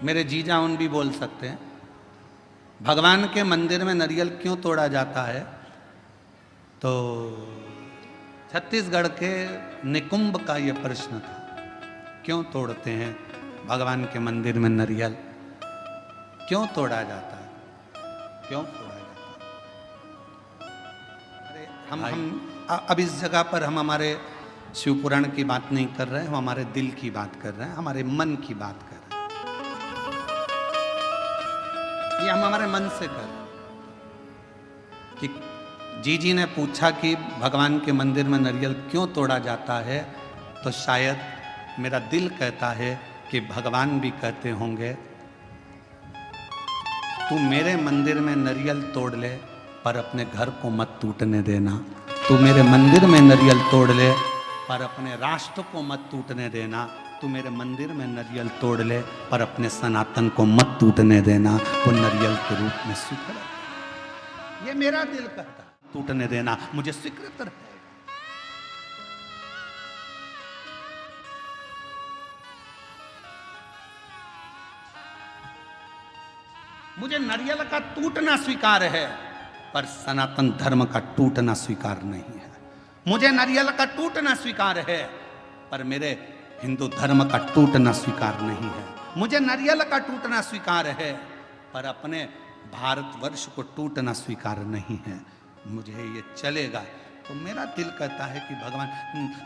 मेरे जीजा उन भी बोल सकते हैं भगवान के मंदिर में नारियल क्यों तोड़ा जाता है। तो छत्तीसगढ़ के निकुंभ का यह प्रश्न था, क्यों तोड़ते हैं भगवान के मंदिर में नारियल, क्यों तोड़ा जाता है, क्यों तोड़ा जाता है। अरे हम अब इस जगह पर हम हमारे शिव पुराण की बात नहीं कर रहे हैं, हम हमारे दिल की बात कर रहे हैं, हमारे मन की बात कर रहे हैं। ये हम हमारे मन से कर कि जीजी ने पूछा कि भगवान के मंदिर में नारियल क्यों तोड़ा जाता है, तो शायद मेरा दिल कहता है कि भगवान भी कहते होंगे तू मेरे मंदिर में नारियल तोड़ ले पर अपने घर को मत टूटने देना। तू मेरे मंदिर में नारियल तोड़ ले पर अपने राष्ट्र को मत टूटने देना। तू मेरे मंदिर में नारियल तोड़ ले पर अपने सनातन को मत टूटने देना। वो नारियल के रूप में स्वीकृत है। ये मेरा दिल कहता, टूटने देना मुझे स्वीकृत है। मुझे नारियल का टूटना स्वीकार है पर सनातन धर्म का टूटना स्वीकार नहीं है। मुझे नारियल का टूटना स्वीकार है पर मेरे हिंदू धर्म का टूटना स्वीकार नहीं है। मुझे नारियल का टूटना स्वीकार है पर अपने भारतवर्ष को टूटना स्वीकार नहीं है। मुझे ये चलेगा। तो मेरा दिल कहता है कि भगवान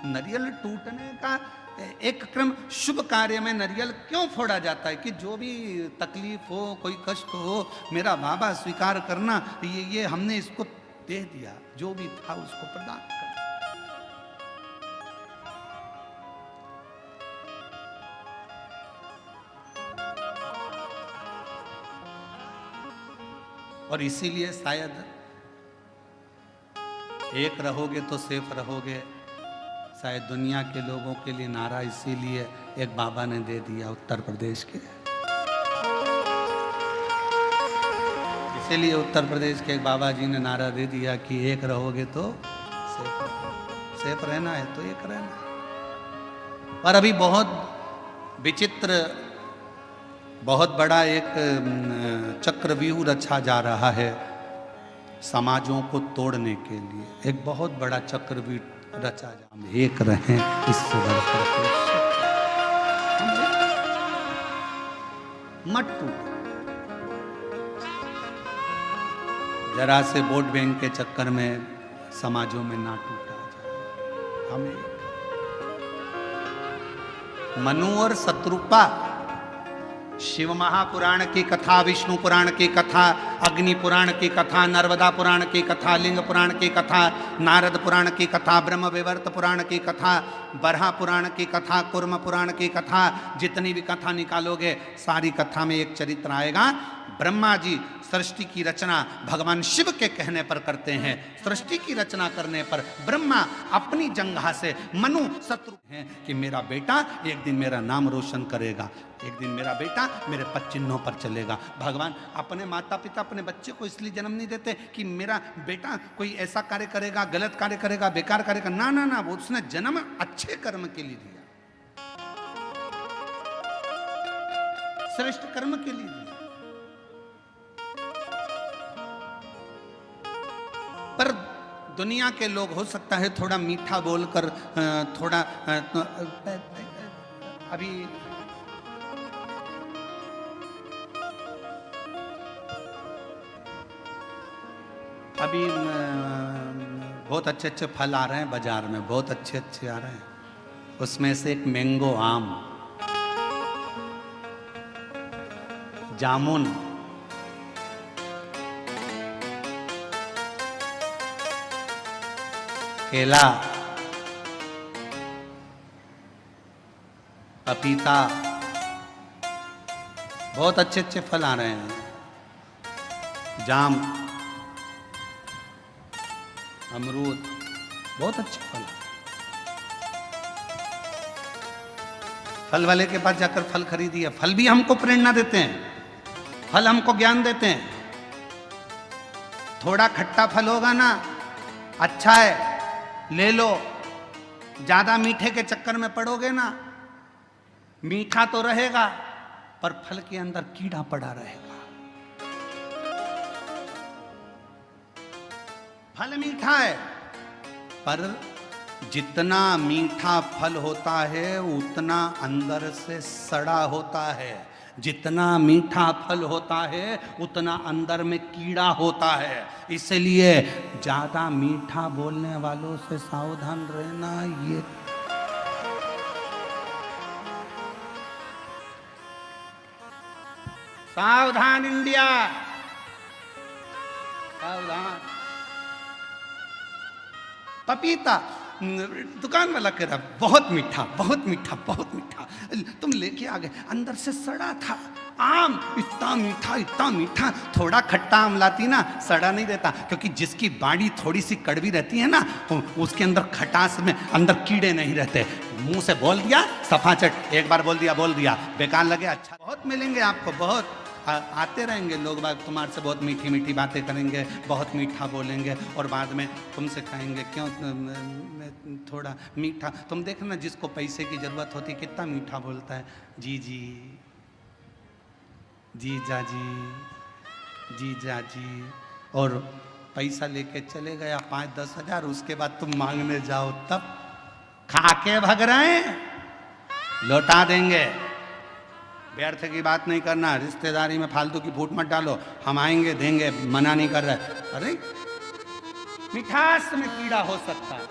नारियल टूटने का एक क्रम, शुभ कार्य में नारियल क्यों फोड़ा जाता है कि जो भी तकलीफ हो, कोई कष्ट हो, मेरा बाबा स्वीकार करना, ये हमने इसको दे दिया, जो भी था उसको प्रदान कर। और इसीलिए शायद एक रहोगे तो सेफ रहोगे, शायद दुनिया के लोगों के लिए नारा इसीलिए एक बाबा ने दे दिया उत्तर प्रदेश के। इसीलिए उत्तर प्रदेश के एक बाबा जी ने नारा दे दिया कि एक रहोगे तो सेफ रहना है तो एक रहना। और अभी बहुत विचित्र, बहुत बड़ा एक चक्रव्यूह रचा जा रहा है समाजों को तोड़ने के लिए। एक बहुत बड़ा चक्रव्यूह रचा जा, हम एक रहें इससे बढ़कर मत टूटो। जरा से वोट बैंक के चक्कर में समाजों में ना टूटा जाए। हमें मनु और शत्रुपा, शिव महापुराण की कथा, विष्णु पुराण की कथा, अग्नि पुराण की कथा, नर्मदा पुराण की कथा, लिंग पुराण की कथा, नारद पुराण की कथा, ब्रह्म विवर्त पुराण की कथा, बरहा पुराण की कथा, कुर्म पुराण की कथा, जितनी भी कथा निकालोगे सारी कथा में एक चरित्र आएगा। ब्रह्मा जी सृष्टि की रचना भगवान शिव के कहने पर करते हैं। सृष्टि की रचना करने पर ब्रह्मा अपनी जंघा से मनु शत्रु हैं कि मेरा बेटा एक दिन मेरा नाम रोशन करेगा, एक दिन मेरा बेटा मेरे पद चिन्हों पर चलेगा। भगवान अपने माता पिता अपने बच्चे को इसलिए जन्म नहीं देते कि मेरा बेटा कोई ऐसा कार्य करेगा, गलत कार्य करेगा, बेकार कार्य करेगा। ना ना ना, वो उसने जन्म अच्छे कर्म के लिए दिया, श्रेष्ठ कर्म के लिए दिया। पर दुनिया के लोग हो सकता है थोड़ा मीठा बोलकर थोड़ा अभी बहुत अच्छे अच्छे फल आ रहे हैं बाजार में, बहुत अच्छे अच्छे आ रहे हैं। उसमें से एक मैंगो आम, जामुन, केला, पपीता, बहुत अच्छे अच्छे फल आ रहे हैं। जाम, अमरूद, बहुत अच्छे फल। फल वाले के पास जाकर फल खरीदिए। फल भी हमको प्रेरणा देते हैं, फल हमको ज्ञान देते हैं। थोड़ा खट्टा फल होगा ना, अच्छा है ले लो, ज्यादा मीठे के चक्कर में पड़ोगे ना, मीठा तो रहेगा पर फल के अंदर कीड़ा पड़ा रहेगा। फल मीठा है पर जितना मीठा फल होता है उतना अंदर से सड़ा होता है। जितना मीठा फल होता है उतना अंदर में कीड़ा होता है। इसलिए ज्यादा मीठा बोलने वालों से सावधान रहना। ये सावधान इंडिया, सावधान। पपीता दुकान वाला कह रहा बहुत मीठा, बहुत मीठा, बहुत मीठा, तुम लेके आ गए, अंदर से सड़ा था। आम इतना मीठा, इतना मीठा, थोड़ा खट्टा आम लाती ना सड़ा नहीं रहता, क्योंकि जिसकी बाड़ी थोड़ी सी कड़वी रहती है ना उसके अंदर खटास में अंदर कीड़े नहीं रहते। मुंह से बोल दिया सफाचट, एक बार बोल दिया, बेकार लगे अच्छा। बहुत मिलेंगे आपको, बहुत आते रहेंगे लोग बाग तुम्हारे से बहुत मीठी मीठी बातें करेंगे, बहुत मीठा बोलेंगे और बाद में तुमसे कहेंगे क्यों थोड़ा मीठा। तुम देखना जिसको पैसे की जरूरत होती कितना मीठा बोलता है, जी जी, जीजा जी, जीजा जी, और पैसा लेके चले गया 5-10 हजार, उसके बाद तुम मांगने जाओ तब खा के भग रहे हैं, लौटा देंगे। व्यर्थ की बात नहीं करना, रिश्तेदारी में फालतू की फूट मत डालो, हम आएंगे देंगे, मना नहीं कर रहे। अरे मिठास में कीड़ा हो सकता है,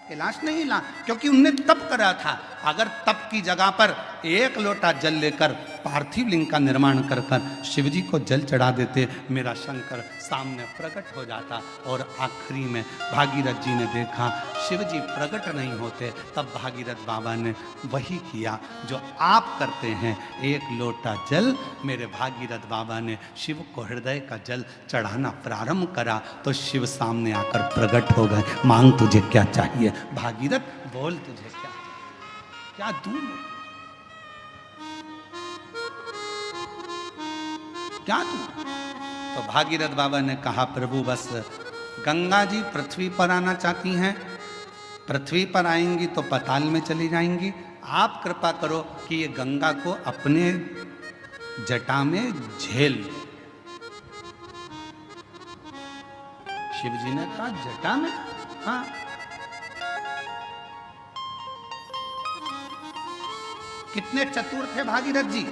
कैलाश नहीं ला, क्योंकि उनने तप करा था। अगर तप की जगह पर 1 लोटा जल लेकर पार्थिव लिंग का निर्माण कर शिव जी को जल चढ़ा देते, मेरा शंकर सामने प्रकट हो जाता। और आखिरी में भागीरथ जी ने देखा शिव जी प्रकट नहीं होते, तब भागीरथ बाबा ने वही किया जो आप करते हैं। 1 लोटा जल मेरे भागीरथ बाबा ने शिव को हृदय का जल चढ़ाना प्रारंभ करा तो शिव सामने आकर प्रकट हो गए। मांग तुझे क्या चाहिए भागीरथ, बोल तुझे क्या दूं, क्या दूं। तो भागीरथ बाबा ने कहा प्रभु बस गंगा जी पृथ्वी पर आना चाहती हैं, पृथ्वी पर आएंगी तो पाताल में चली जाएंगी, आप कृपा करो कि ये गंगा को अपने जटा में झेल। शिव जी ने कहा जटा में, हाँ। कितने चतुर थे भागीरथ जी,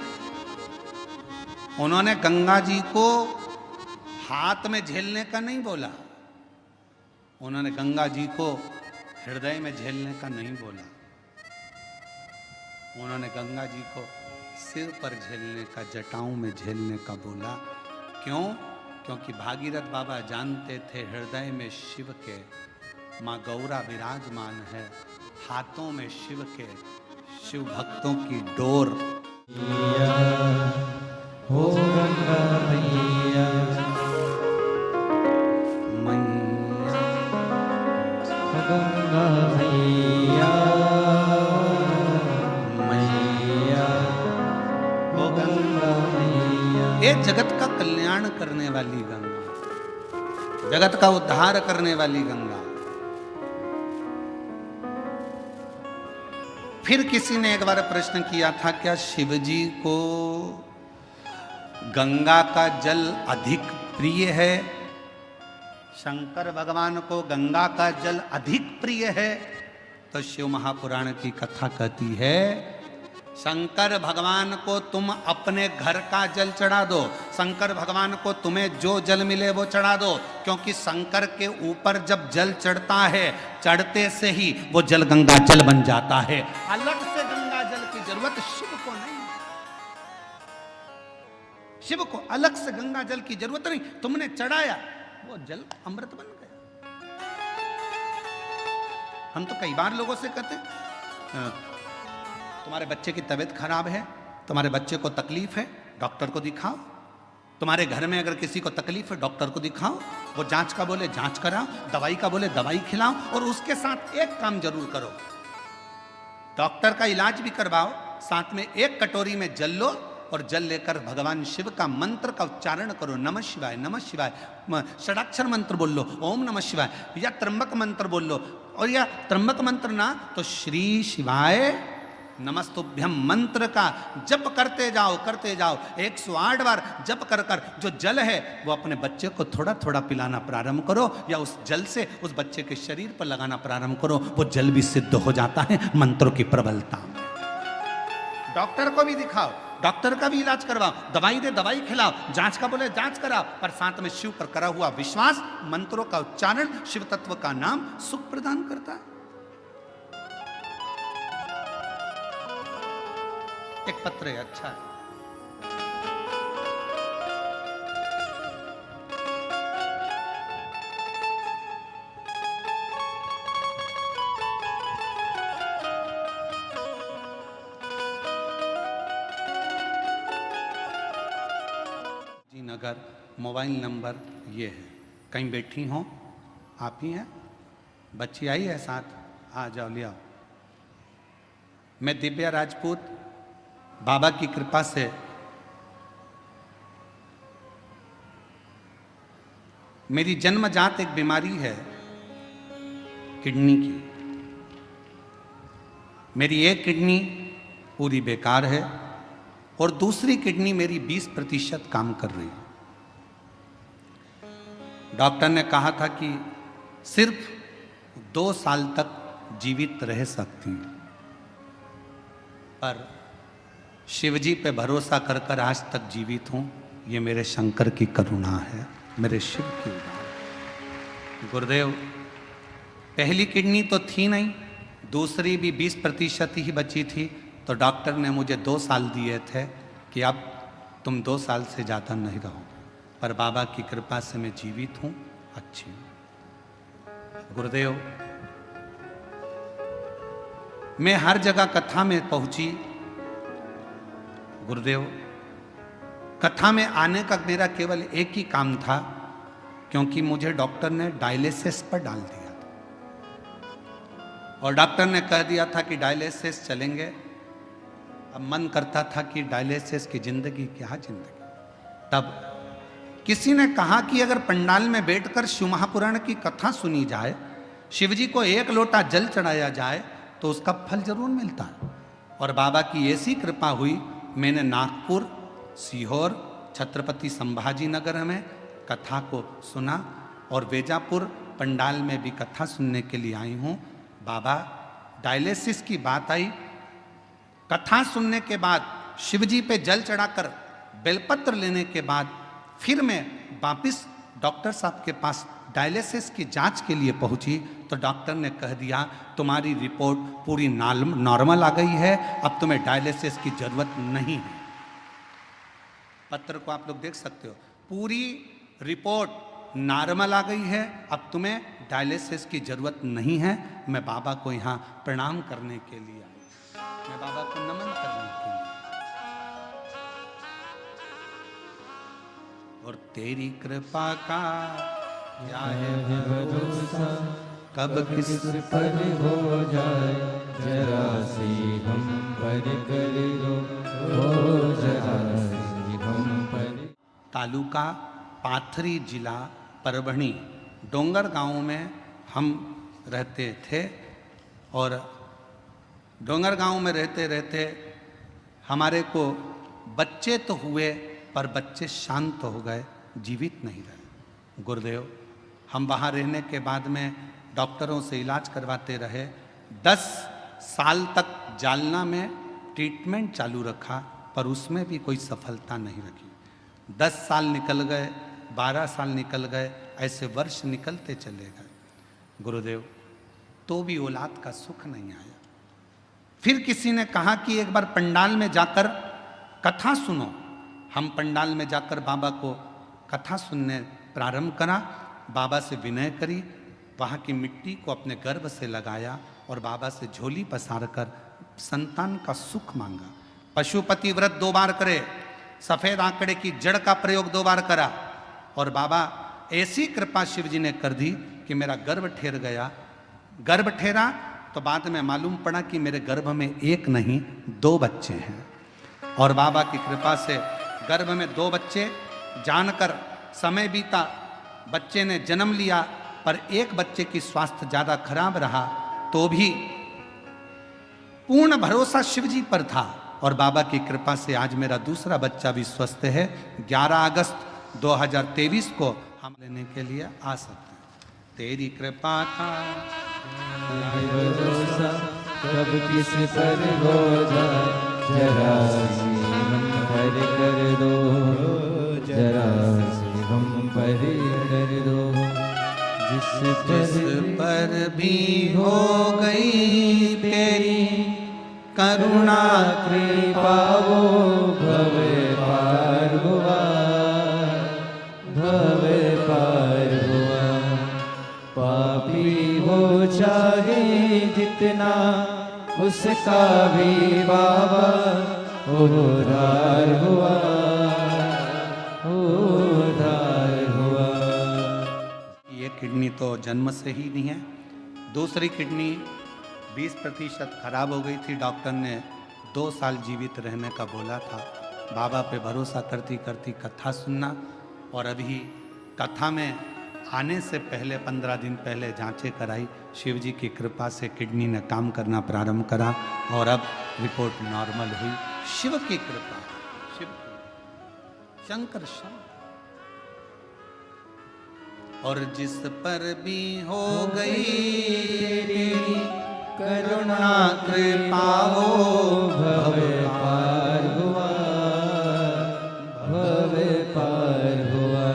उन्होंने गंगा जी को हाथ में झेलने का नहीं बोला, उन्होंने गंगा जी को हृदय में झेलने का नहीं बोला, उन्होंने गंगा जी को सिर पर झेलने का, जटाओं में झेलने का बोला। क्यों? क्योंकि भागीरथ बाबा जानते थे हृदय में शिव के माँ गौरा विराजमान है, हाथों में शिव के शिव भक्तों की डोर। हो गंगा मैया, मैया गंगा मैया, मैया हो गंगा मैया। ये जगत का कल्याण करने वाली गंगा, जगत का उद्धार करने वाली गंगा। फिर किसी ने एक बार प्रश्न किया था क्या शिव जी को गंगा का जल अधिक प्रिय है? शंकर भगवान को गंगा का जल अधिक प्रिय है? तो शिव महापुराण की कथा कहती है शंकर भगवान को तुम अपने घर का जल चढ़ा दो, शंकर भगवान को तुम्हें जो जल मिले वो चढ़ा दो, क्योंकि शंकर के ऊपर जब जल चढ़ता है चढ़ते से ही वो जल गंगा जल बन जाता है। अलग से गंगा जल की जरूरत शिव को नहीं, शिव को अलग से गंगा जल की जरूरत नहीं, तुमने चढ़ाया वो जल अमृत बन गया। हम तो कई बार लोगों से कहते तुम्हारे बच्चे की तबीयत खराब है, तुम्हारे बच्चे को तकलीफ है, डॉक्टर को दिखाओ। तुम्हारे घर में अगर किसी को तकलीफ है डॉक्टर को दिखाओ, वो जांच का बोले जांच कराओ, दवाई का बोले दवाई खिलाओ, और उसके साथ एक काम जरूर करो, डॉक्टर का इलाज भी करवाओ, साथ में एक कटोरी में जल लो और जल लेकर भगवान शिव का मंत्र का उच्चारण करो, नमः शिवाय, नमः शिवाय, षडाक्षर मंत्र बोल लो, ओम नमः शिवाय, या त्र्यंबक मंत्र बोल लो, और या त्र्यंबक मंत्र ना तो श्री शिवाय नमस्तुभ्यम मंत्र का जप करते जाओ 108 बार जप कर कर जो जल है वो अपने बच्चे को थोड़ा थोड़ा पिलाना प्रारंभ करो, या उस जल से उस बच्चे के शरीर पर लगाना प्रारंभ करो, वो जल भी सिद्ध हो जाता है मंत्रों की प्रबलता में। डॉक्टर को भी दिखाओ, डॉक्टर का भी इलाज करवाओ, दवाई दे दवाई खिलाओ, जांच का बोले जांच कराओ, पर साथ में शिव पर करा हुआ विश्वास, मंत्रों का उच्चारण, शिव तत्व का नाम सुख प्रदान करता है। एक पत्र है, अच्छा है। जी नगर, मोबाइल नंबर ये है, कहीं बैठी हो आप ही हैं, बच्ची आई है साथ, आ जाओ ले आओ। मैं दिव्या राजपूत, बाबा की कृपा से मेरी जन्मजात एक बीमारी है किडनी की। मेरी एक किडनी पूरी बेकार है और दूसरी किडनी मेरी 20% काम कर रही है। डॉक्टर ने कहा था कि सिर्फ 2 साल तक जीवित रह सकती है, पर शिवजी पे भरोसा कर कर आज तक जीवित हूं। ये मेरे शंकर की करुणा है, मेरे शिव की उदार। गुरुदेव, पहली किडनी तो थी नहीं, दूसरी भी 20% ही बची थी, तो डॉक्टर ने मुझे 2 साल दिए थे कि अब तुम 2 साल से ज़्यादा नहीं रहो, पर बाबा की कृपा से मैं जीवित हूं, अच्छी हूं। गुरुदेव, मैं हर जगह कथा में पहुंची। गुरुदेव, कथा में आने का मेरा केवल एक ही काम था, क्योंकि मुझे डॉक्टर ने डायलिसिस पर डाल दिया था और डॉक्टर ने कह दिया था कि डायलिसिस चलेंगे। अब मन करता था कि डायलिसिस की जिंदगी क्या जिंदगी। तब किसी ने कहा कि अगर पंडाल में बैठकर शिव महापुराण की कथा सुनी जाए, शिवजी को 1 लोटा जल चढ़ाया जाए, तो उसका फल जरूर मिलता है। और बाबा की ऐसी कृपा हुई, मैंने नागपुर, सीहोर, छत्रपति संभाजी नगर में कथा को सुना और वेजापुर पंडाल में भी कथा सुनने के लिए आई हूँ। बाबा, डायलिसिस की बात आई, कथा सुनने के बाद शिवजी पे जल चढ़ाकर बेलपत्र लेने के बाद फिर मैं वापिस डॉक्टर साहब के पास डायलिसिस की जांच के लिए पहुंची, तो डॉक्टर ने कह दिया तुम्हारी रिपोर्ट पूरी नॉर्मल आ गई है, अब तुम्हें डायलिसिस की जरूरत नहीं है। पत्र को आप लोग देख सकते हो, पूरी रिपोर्ट नॉर्मल आ गई है, अब तुम्हें डायलिसिस की जरूरत नहीं है। मैं बाबा को यहाँ प्रणाम करने के लिए आई, मैं बाबा को नमन करने के लिए। और तेरी कृपा का क्या है भरोसा, कब किस पर हो जाए, जरा सी हम पर कर दो, हो जरा सी हम पर। तालुका पाथरी, जिला परभणी, डोंगर गांव में हम रहते थे। और डोंगर गांव में रहते रहते हमारे को बच्चे तो हुए, पर बच्चे शांत हो गए, जीवित नहीं रहे। गुरुदेव, हम वहाँ रहने के बाद में डॉक्टरों से इलाज करवाते रहे। 10 साल तक जालना में ट्रीटमेंट चालू रखा, पर उसमें भी कोई सफलता नहीं रखी। 10 साल निकल गए, 12 साल निकल गए, ऐसे वर्ष निकलते चले गए। गुरुदेव, तो भी औलाद का सुख नहीं आया। फिर किसी ने कहा कि एक बार पंडाल में जाकर कथा सुनो। हम पंडाल में जाकर बाबा को कथा सुनने प्रारंभ करा, बाबा से विनय करी, वहाँ की मिट्टी को अपने गर्भ से लगाया और बाबा से झोली पसार कर संतान का सुख मांगा। पशुपति व्रत 2 बार करे, सफ़ेद आंकड़े की जड़ का प्रयोग 2 बार करा, और बाबा ऐसी कृपा शिव जी ने कर दी कि मेरा गर्भ ठहर गया। गर्भ ठहरा तो बाद में मालूम पड़ा कि मेरे गर्भ में 1 नहीं 2 बच्चे हैं। और बाबा की कृपा से गर्भ में 2 बच्चे, जानकर समय बीता, बच्चे ने जन्म लिया, पर एक बच्चे की स्वास्थ्य ज्यादा खराब रहा, तो भी पूर्ण भरोसा शिव जी पर था और बाबा की कृपा से आज मेरा दूसरा बच्चा भी स्वस्थ है। 11 अगस्त 2023 को हम लेने के लिए आ सकते हैं। तेरी कृपा का भरोसा कब किस पर हो जाए, जरा सी हम पर कर दो, जरा सी हम पर कर दो। जिस पर भी हो गई तेरी करुणा कृपा वो भव पार हुआ, भव पार हुआ। पापी हो चाहे जितना, उसका भी बाबा उद्धार हुआ, उद्धार हुआ। ये किडनी तो जन्म से ही नहीं है। दूसरी किडनी 20% खराब हो गई थी। डॉक्टर ने 2 साल जीवित रहने का बोला था। बाबा पे भरोसा करती करती कथा सुनना, और अभी कथा में आने से पहले 15 दिन पहले जांचें कराई। शिव जी की कृपा से किडनी ने काम करना प्रारंभ करा और अब रिपोर्ट नॉर्मल हुई। शिव की कृपा, शिव की, शंकर शंकर। और जिस पर भी हो गई तेरी करुणा कृपा वो भव पार हुआ, भव पार हुआ।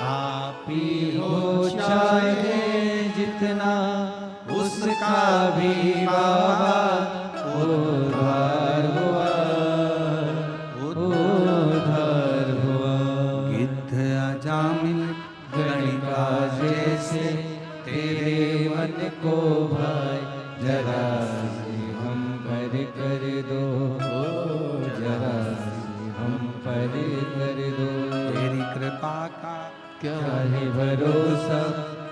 पापी हो चाहे जितना, उसका भी बाबा उद्धार हुआ, उद्धार हुआ। गिद्ध अजामिल गणिका जैसे तेरे मन को भाई, जरा सी हम पर कर दो, जरा सी हम पर कर दो। तेरी कृपा का क्या है भरोसा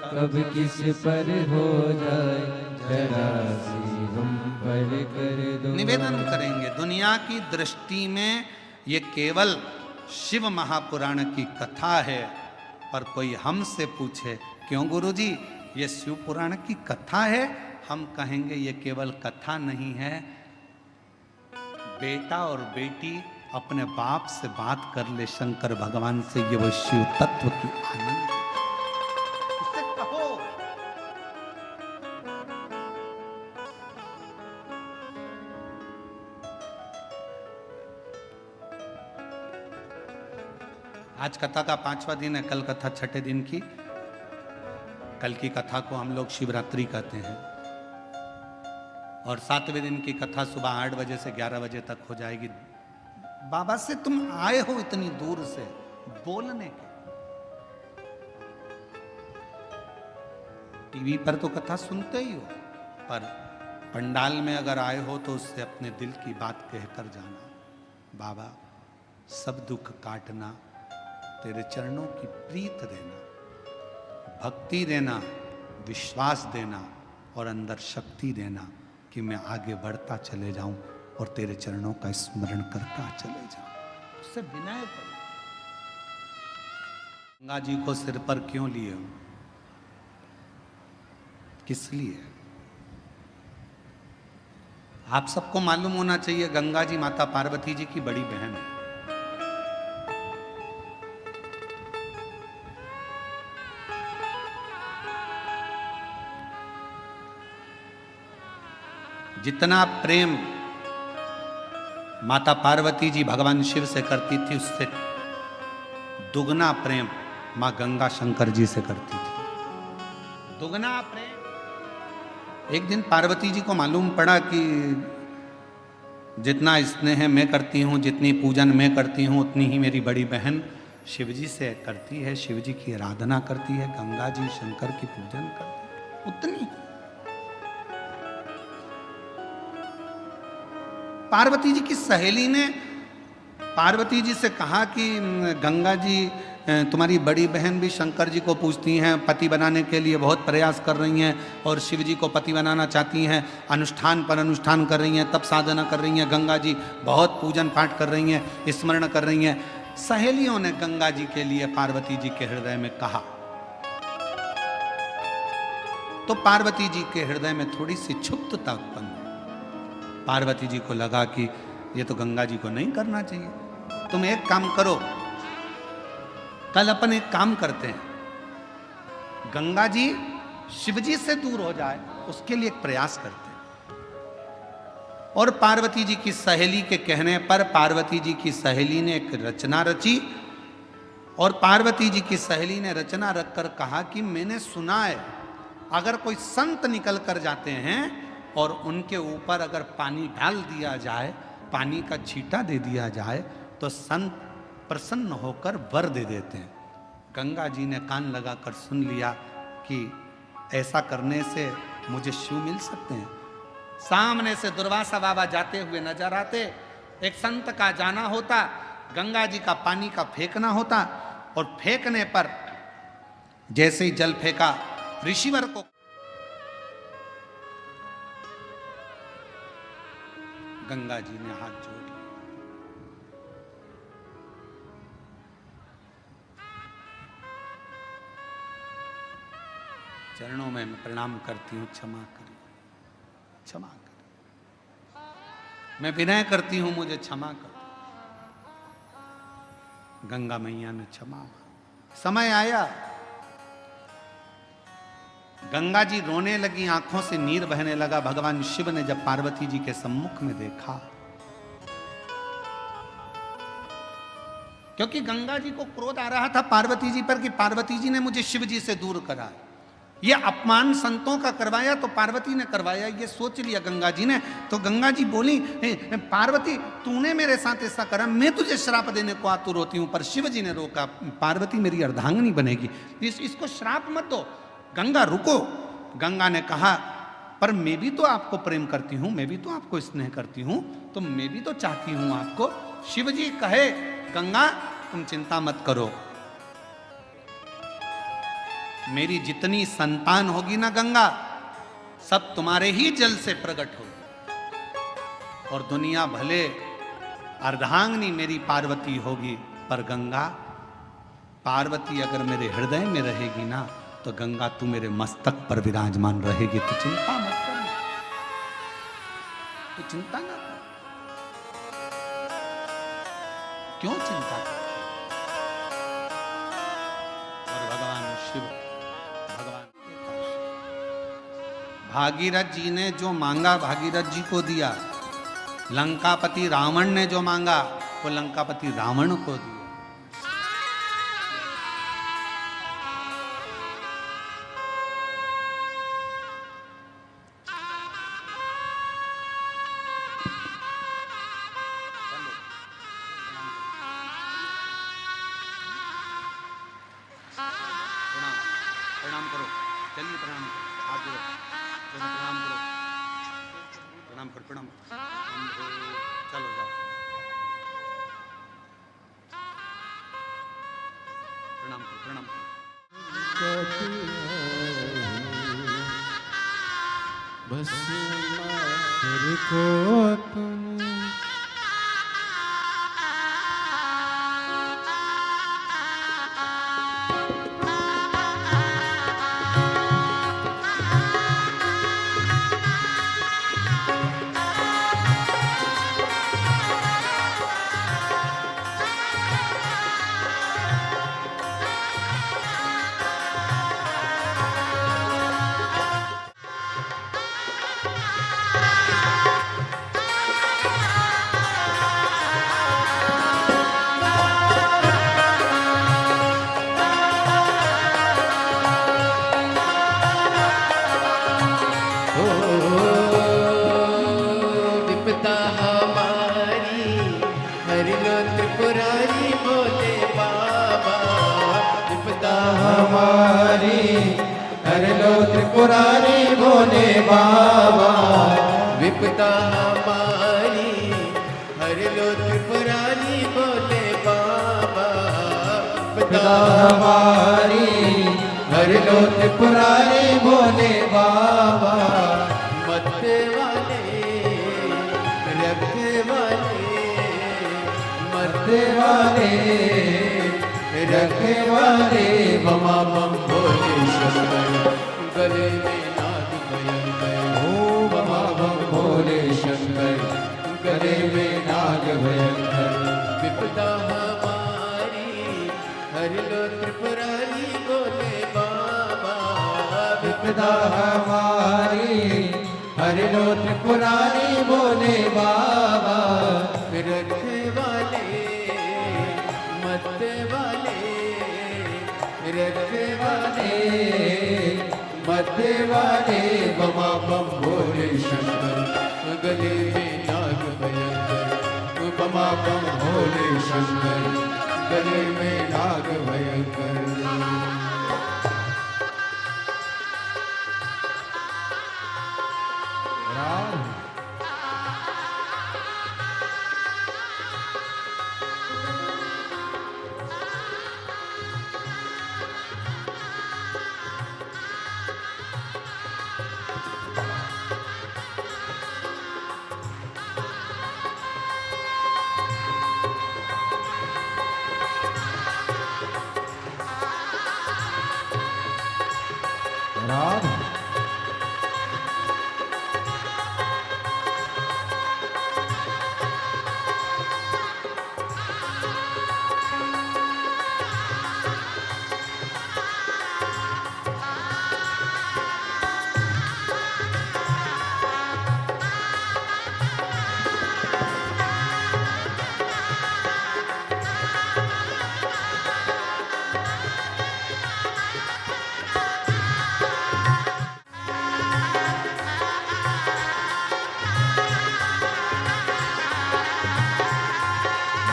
कब किस पर हो जाए, जरा सी हम पर कर दो। निवेदन करेंगे। दुनिया की दृष्टि में ये केवल शिव महापुराण की कथा है, पर कोई हमसे पूछे क्यों गुरुजी ये शिव पुराण की कथा है, हम कहेंगे ये केवल कथा नहीं है। बेटा और बेटी अपने बाप से बात कर ले शंकर भगवान से, ये वो शिव तत्व की आनंद है। इसे कहो। आज कथा का 5वां दिन है, कल कथा 6ठे दिन की। कल की कथा को हम लोग शिवरात्रि कहते हैं, और 7वें दिन की कथा सुबह 8 बजे से 11 बजे तक हो जाएगी। बाबा से तुम आए हो इतनी दूर से बोलने के, टीवी पर तो कथा सुनते ही हो, पर पंडाल में अगर आए हो तो उससे अपने दिल की बात कहकर जाना। बाबा सब दुख काटना, तेरे चरणों की प्रीत देना, भक्ति देना, विश्वास देना और अंदर शक्ति देना कि मैं आगे बढ़ता चले जाऊं और तेरे चरणों का स्मरण करता चले जाऊं। उससे विनय करो। गंगा जी को सिर पर क्यों लिए हो, किस लिए? आप सबको मालूम होना चाहिए गंगा जी माता पार्वती जी की बड़ी बहन है। जितना प्रेम माता पार्वती जी भगवान शिव से करती थी, उससे दुगना प्रेम मां गंगा शंकर जी से करती थी। दुगना प्रेम। एक दिन पार्वती जी को मालूम पड़ा कि जितना स्नेह मैं करती हूँ, जितनी पूजन मैं करती हूँ, उतनी ही मेरी बड़ी बहन शिव जी से करती है, शिव जी की आराधना करती है, गंगा जी शंकर की पूजन करती है, उतनी। पार्वती जी की सहेली ने पार्वती जी से कहा कि गंगा जी तुम्हारी बड़ी बहन भी शंकर जी को पूजती हैं, पति बनाने के लिए बहुत प्रयास कर रही हैं और शिव जी को पति बनाना चाहती हैं, अनुष्ठान पर अनुष्ठान कर रही हैं, तप साधना कर रही हैं, गंगा जी बहुत पूजन पाठ कर रही हैं, स्मरण कर रही हैं। सहेलियों ने गंगा जी के लिए पार्वती जी के हृदय में कहा, तो पार्वती जी के हृदय में थोड़ी सी क्षुब्धता उत्पन्न हुई। पार्वती जी को लगा कि ये तो गंगा जी को नहीं करना चाहिए, तुम एक काम करो, कल अपन एक काम करते हैं, गंगा जी शिव जी से दूर हो जाए उसके लिए एक प्रयास करते हैं। और पार्वती जी की सहेली के कहने पर पार्वती जी की सहेली ने एक रचना रची और पार्वती जी की सहेली ने रचना रखकर कहा कि मैंने सुना है अगर कोई संत निकल कर जाते हैं और उनके ऊपर अगर पानी डाल दिया जाए, पानी का छींटा दे दिया जाए तो संत प्रसन्न होकर वर दे देते हैं। गंगा जी ने कान लगाकर सुन लिया कि ऐसा करने से मुझे शिव मिल सकते हैं। सामने से दुर्वासा बाबा जाते हुए नजर आते, एक संत का जाना होता, गंगा जी का पानी का फेंकना होता और फेंकने पर जैसे ही जल फेंका ऋषिवर को गंगा जी ने हाथ जोड़ लिया। चरणों में मैं प्रणाम करती हूं, क्षमा करें, क्षमा करें, मैं विनय करती हूं, मुझे क्षमा कर। गंगा मैया ने क्षमा। समय आया, गंगा जी रोने लगी, आंखों से नीर बहने लगा। भगवान शिव ने जब पार्वती जी के सम्मुख में देखा, क्योंकि गंगा जी को क्रोध आ रहा था पार्वती जी पर कि पार्वती जी ने मुझे शिव जी से दूर करा, ये अपमान संतों का करवाया तो पार्वती ने करवाया, ये सोच लिया गंगा जी ने। तो गंगा जी बोली, पार्वती तूने मेरे साथ ऐसा करा, मैं तुझे श्राप देने को आतुर होती हूं, पर शिव जी ने रोका, पार्वती मेरी अर्धांगिनी बनेगी, इसको श्राप मत दो। गंगा रुको। गंगा ने कहा, पर मैं भी तो आपको प्रेम करती हूं, मैं भी तो आपको स्नेह करती हूं, तो मैं भी तो चाहती हूं आपको। शिव जी कहे, गंगा तुम चिंता मत करो, मेरी जितनी संतान होगी ना गंगा, सब तुम्हारे ही जल से प्रकट होगी और दुनिया भले अर्धांगिनी मेरी पार्वती होगी, पर गंगा पार्वती अगर मेरे हृदय में रहेगी ना, तो गंगा तू मेरे मस्तक पर विराजमान रहेगी। तो चिंता मत कर, तो चिंता ना कर, क्यों चिंता कर। और भगवान शिव, भागीरथ जी ने जो मांगा भागीरथ जी को दिया, लंकापति रावण ने जो मांगा वो लंकापति रावण को दिया। प्रणाम करो, चलिए प्रणाम करो, हाथ जोड़ो, प्रणाम करो, प्रणाम करो, प्रणाम करो, चलो जाओ, प्रणाम करो, प्रणाम करो। बस को तुम त्रिपुरारी भोले बाबा, विपदा हमारी हर लो त्रिपुरारी भोले बाबा, विपदा हमारी हर लो त्रिपुरारी भोले बाबा मत्ते वाले रखने वाले मरते वाले रखे वाले बमा बम भोले शंकर गले में नाग भयंकर ओ बमा बम भोले शंकर गले में नाग भयंकर विपदा हमारी हर लो त्रिपुरारी भोले बाबा विपदा हमारी हर लो त्रिपुरारी भोले बाबा रखने वाले मत्ते वाले रखने वाले मरते वाले बमा बम भोले शंकर गले में नाग भयंकर बमा बम भोले शंकर गले में नाग भयंकर राम राम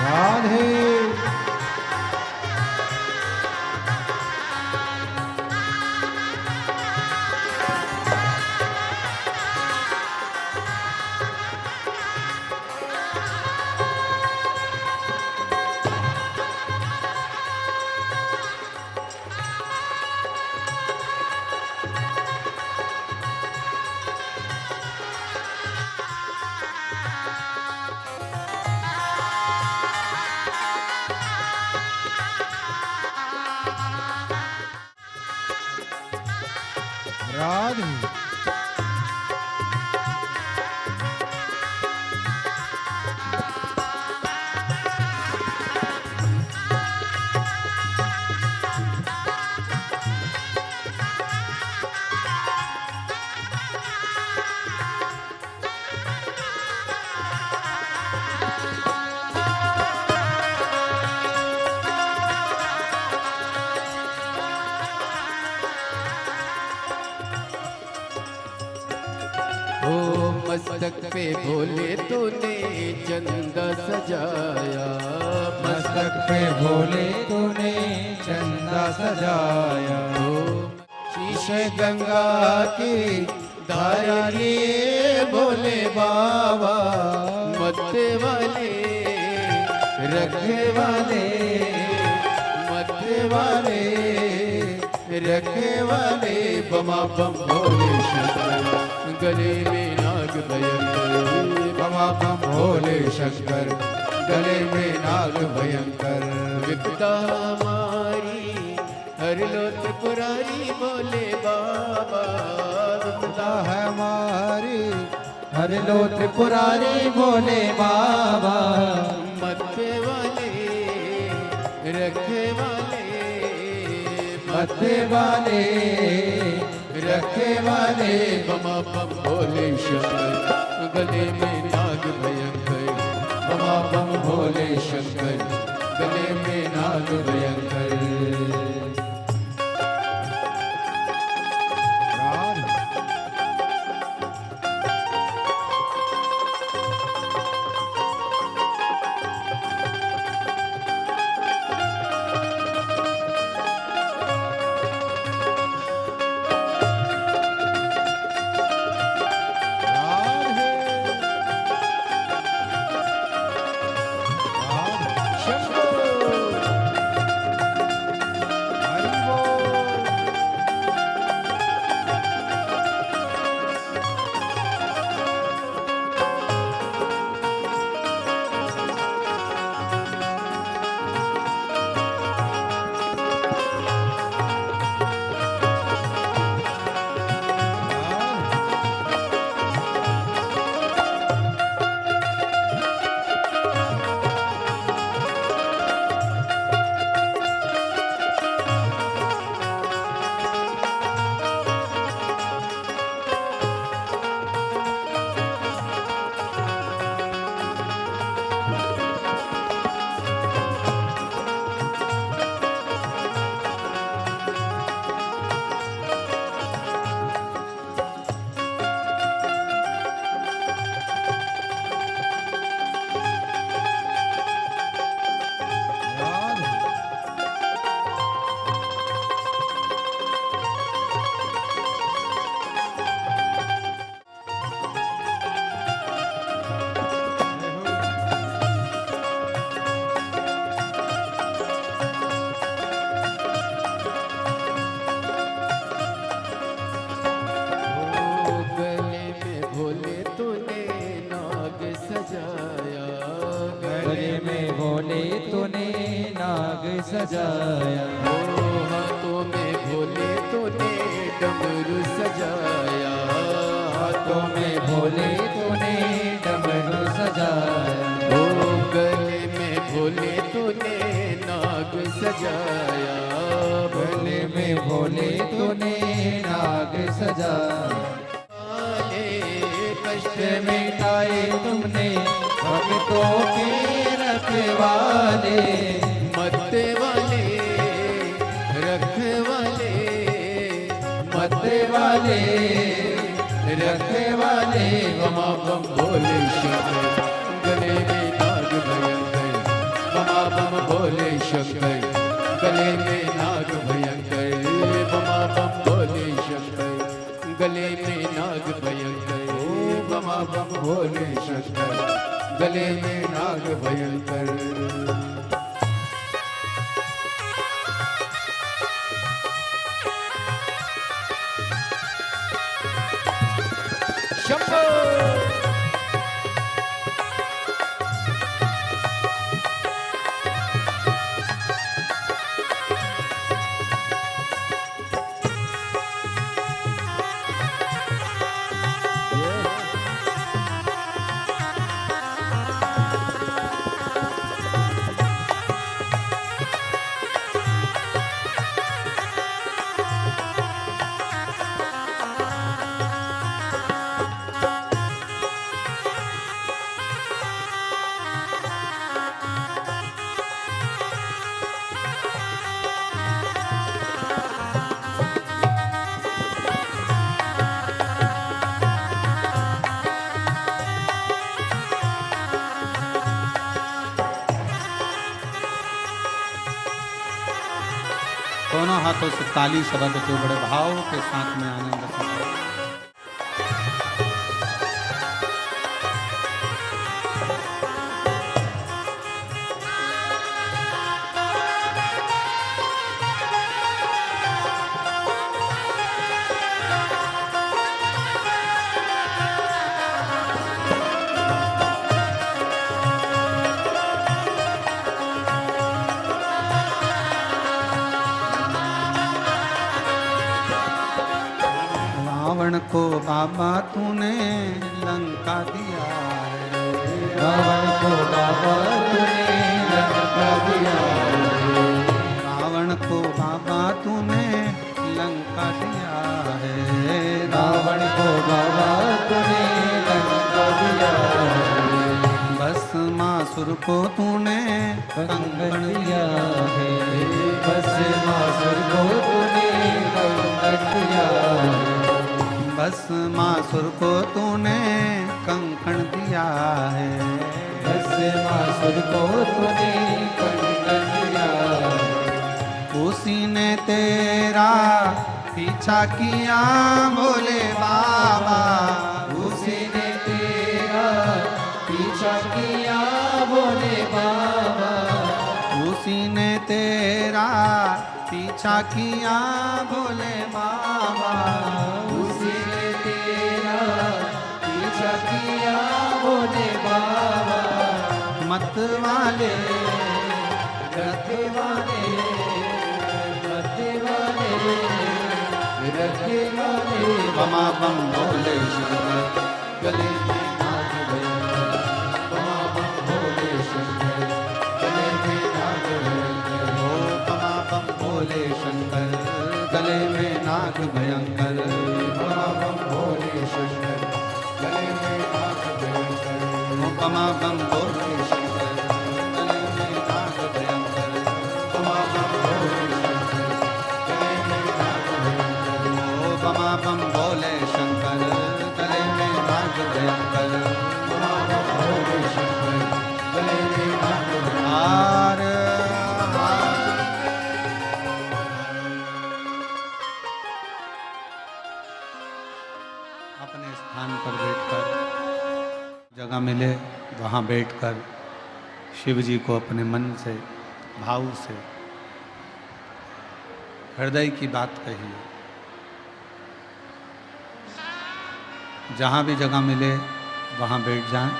राधे राधे ओ मस्तक पे भोले तूने चंदा सजाया मस्तक पे भोले तूने चंदा सजाया ओ शीश गंगा की धारा लिए भोले बाबा मत्ते वाले रखे वाले मत्ते वाले रखे वाले बमा बम भोले शंकर गले में नाग भयंकर बमा बम भोले शंकर गले में नाग भयंकर विपदा हमारी हर लो त्रिपुरारी भोले बाबा विपदा हमारी हर लो त्रिपुरारी भोले बाबा मत्ते वाले रखे वाले मत्ते वाले रखे वाले बमा बम भोले शंकर गले में नाग भयंकर बमा बम भोले शंकर गले में नाग भयंकर सजाया। हाथों में भोले तूने डमरू सजाया। हाथों में भोले तूने डमरू सजाया। गले में भोले तूने नाग सजाया। गले में भोले तूने नाग सजाया। कष्ट मिटाए तुमने भक्तों के रखवाले। मत वाले रखवाले, मत वाले रखवाले। बमा बम भोले शंकर गले में नाग भयंकर। बमा बम भोले शंकर गले में नाग भयंकर। बमा बम भोले शंकर गले में नाग भयंकर। बमा बम भोले शंकर गले में नाग भयंकर। शंभो दोनों हाथों से ताली शब्द के बड़े भाव के साथ में आनंद से रावण को बाबा तूने लंका दिया है। रावण को बाबा तूने लंका दिया है। रावण को बाबा तूने लंका दिया है। रावण को बाबा तूने लंका दिया है। भस्मासुर को तूने कंगन दिया है। भस्मासुर को तूने कंगन दिया है। भस्मासुर को तूने कंकण दिया है। भस्मासुर को तूने कंगन दिया है। उसी ने तेरा पीछा किया भोले बाबा। उसी ने तेरा पीछा किया भोले बाबा। उसी ने तेरा पीछा किया भोले बाबा। उसी ने तेरा पीछा किया भोले बाबा। मत वाले रथ वाले मत वाले रथ वाले। बमा बम भोले शंकर गले में नाग भयंकर। बमा बम भोले शंकर गले में नाग भयंकर। ओ बमा बम भोले शंकर गले में नाग भयंकर। बमा बम भोले शंकर गले में नाग भयंकर। ओ बमा बम भोले शंकर गले में नाग भयंकर। बमा बम भोले शंकर गले में नाग भयंकर। ओ बमा बम भोले शंकर गले में नाग भयंकर। बमा बम भोले शंकर गले में नाग भयंकर। हार अपने स्थान पर बैठकर जगह मिले वहाँ बैठकर शिव जी को अपने मन से भाव से हृदय की बात कहिए। जहाँ भी जगह मिले वहाँ बैठ जाएं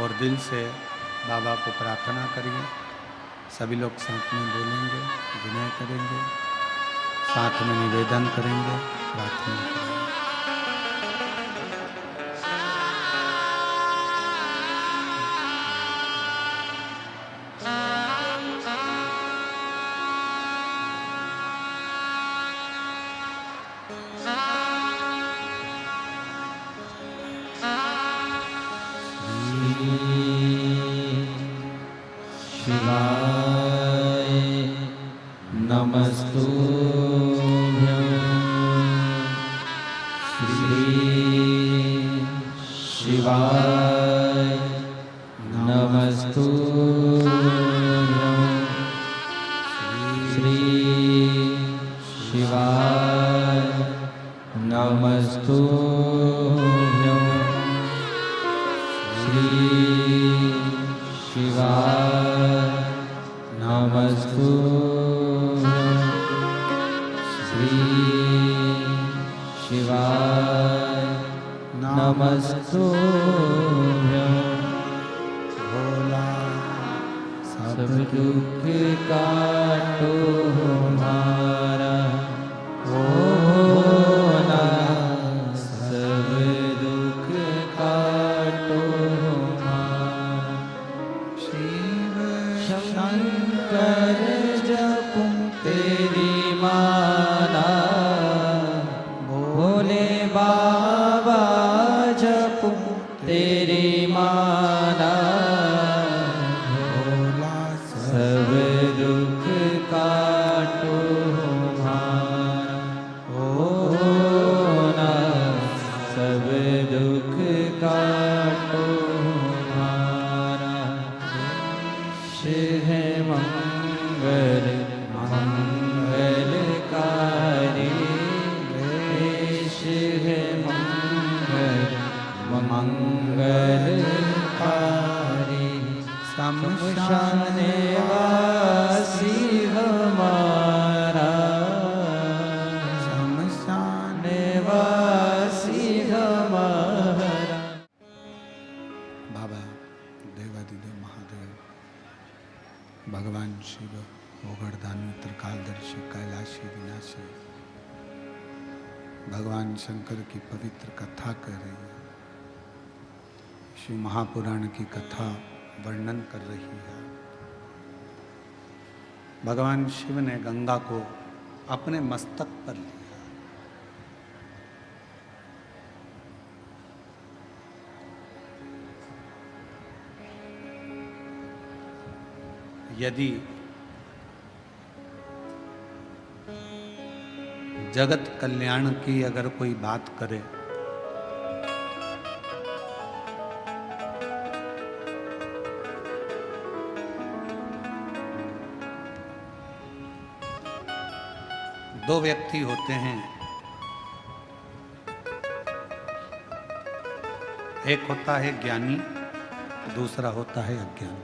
और दिल से बाबा को प्रार्थना करिए। सभी लोग साथ में बोलेंगे, विनय करेंगे, साथ में निवेदन करेंगे, प्रार्थना करेंगे। शिवाय नमस्तुभ्यं श्री शिवाय नमस्तुभ्यं श्री शिवाय नमस्तुभ्यं श्री शिवाय नमस्तुभ्यं श्री शिवाय नमस्तुभ्यं भोला सब दुख काटो हमारा भोला सब दुख काटो हमारा शिव शंकर जपूं तेरी माला भोले बाबा जपूं तेरी माला भोला सब दुख काटो हमारा भोला सब दुख काटो हमारा शिव मंगल मंगलकारी शिव मंगल मंगलकारी शमशान वासी हमारा शमशान वासी हमारा। बाबा देवादिदेव महादेव भगवान शिव ओगड़दानी त्रिकालदर्शी कैलाशी विनाशी भगवान शंकर की पवित्र कथा कर रही है। शिव महापुराण की कथा वर्णन कर रही है। भगवान शिव ने गंगा को अपने मस्तक पर लिया। यदि जगत कल्याण की अगर कोई बात करे दो व्यक्ति होते हैं, एक होता है ज्ञानी, दूसरा होता है अज्ञानी।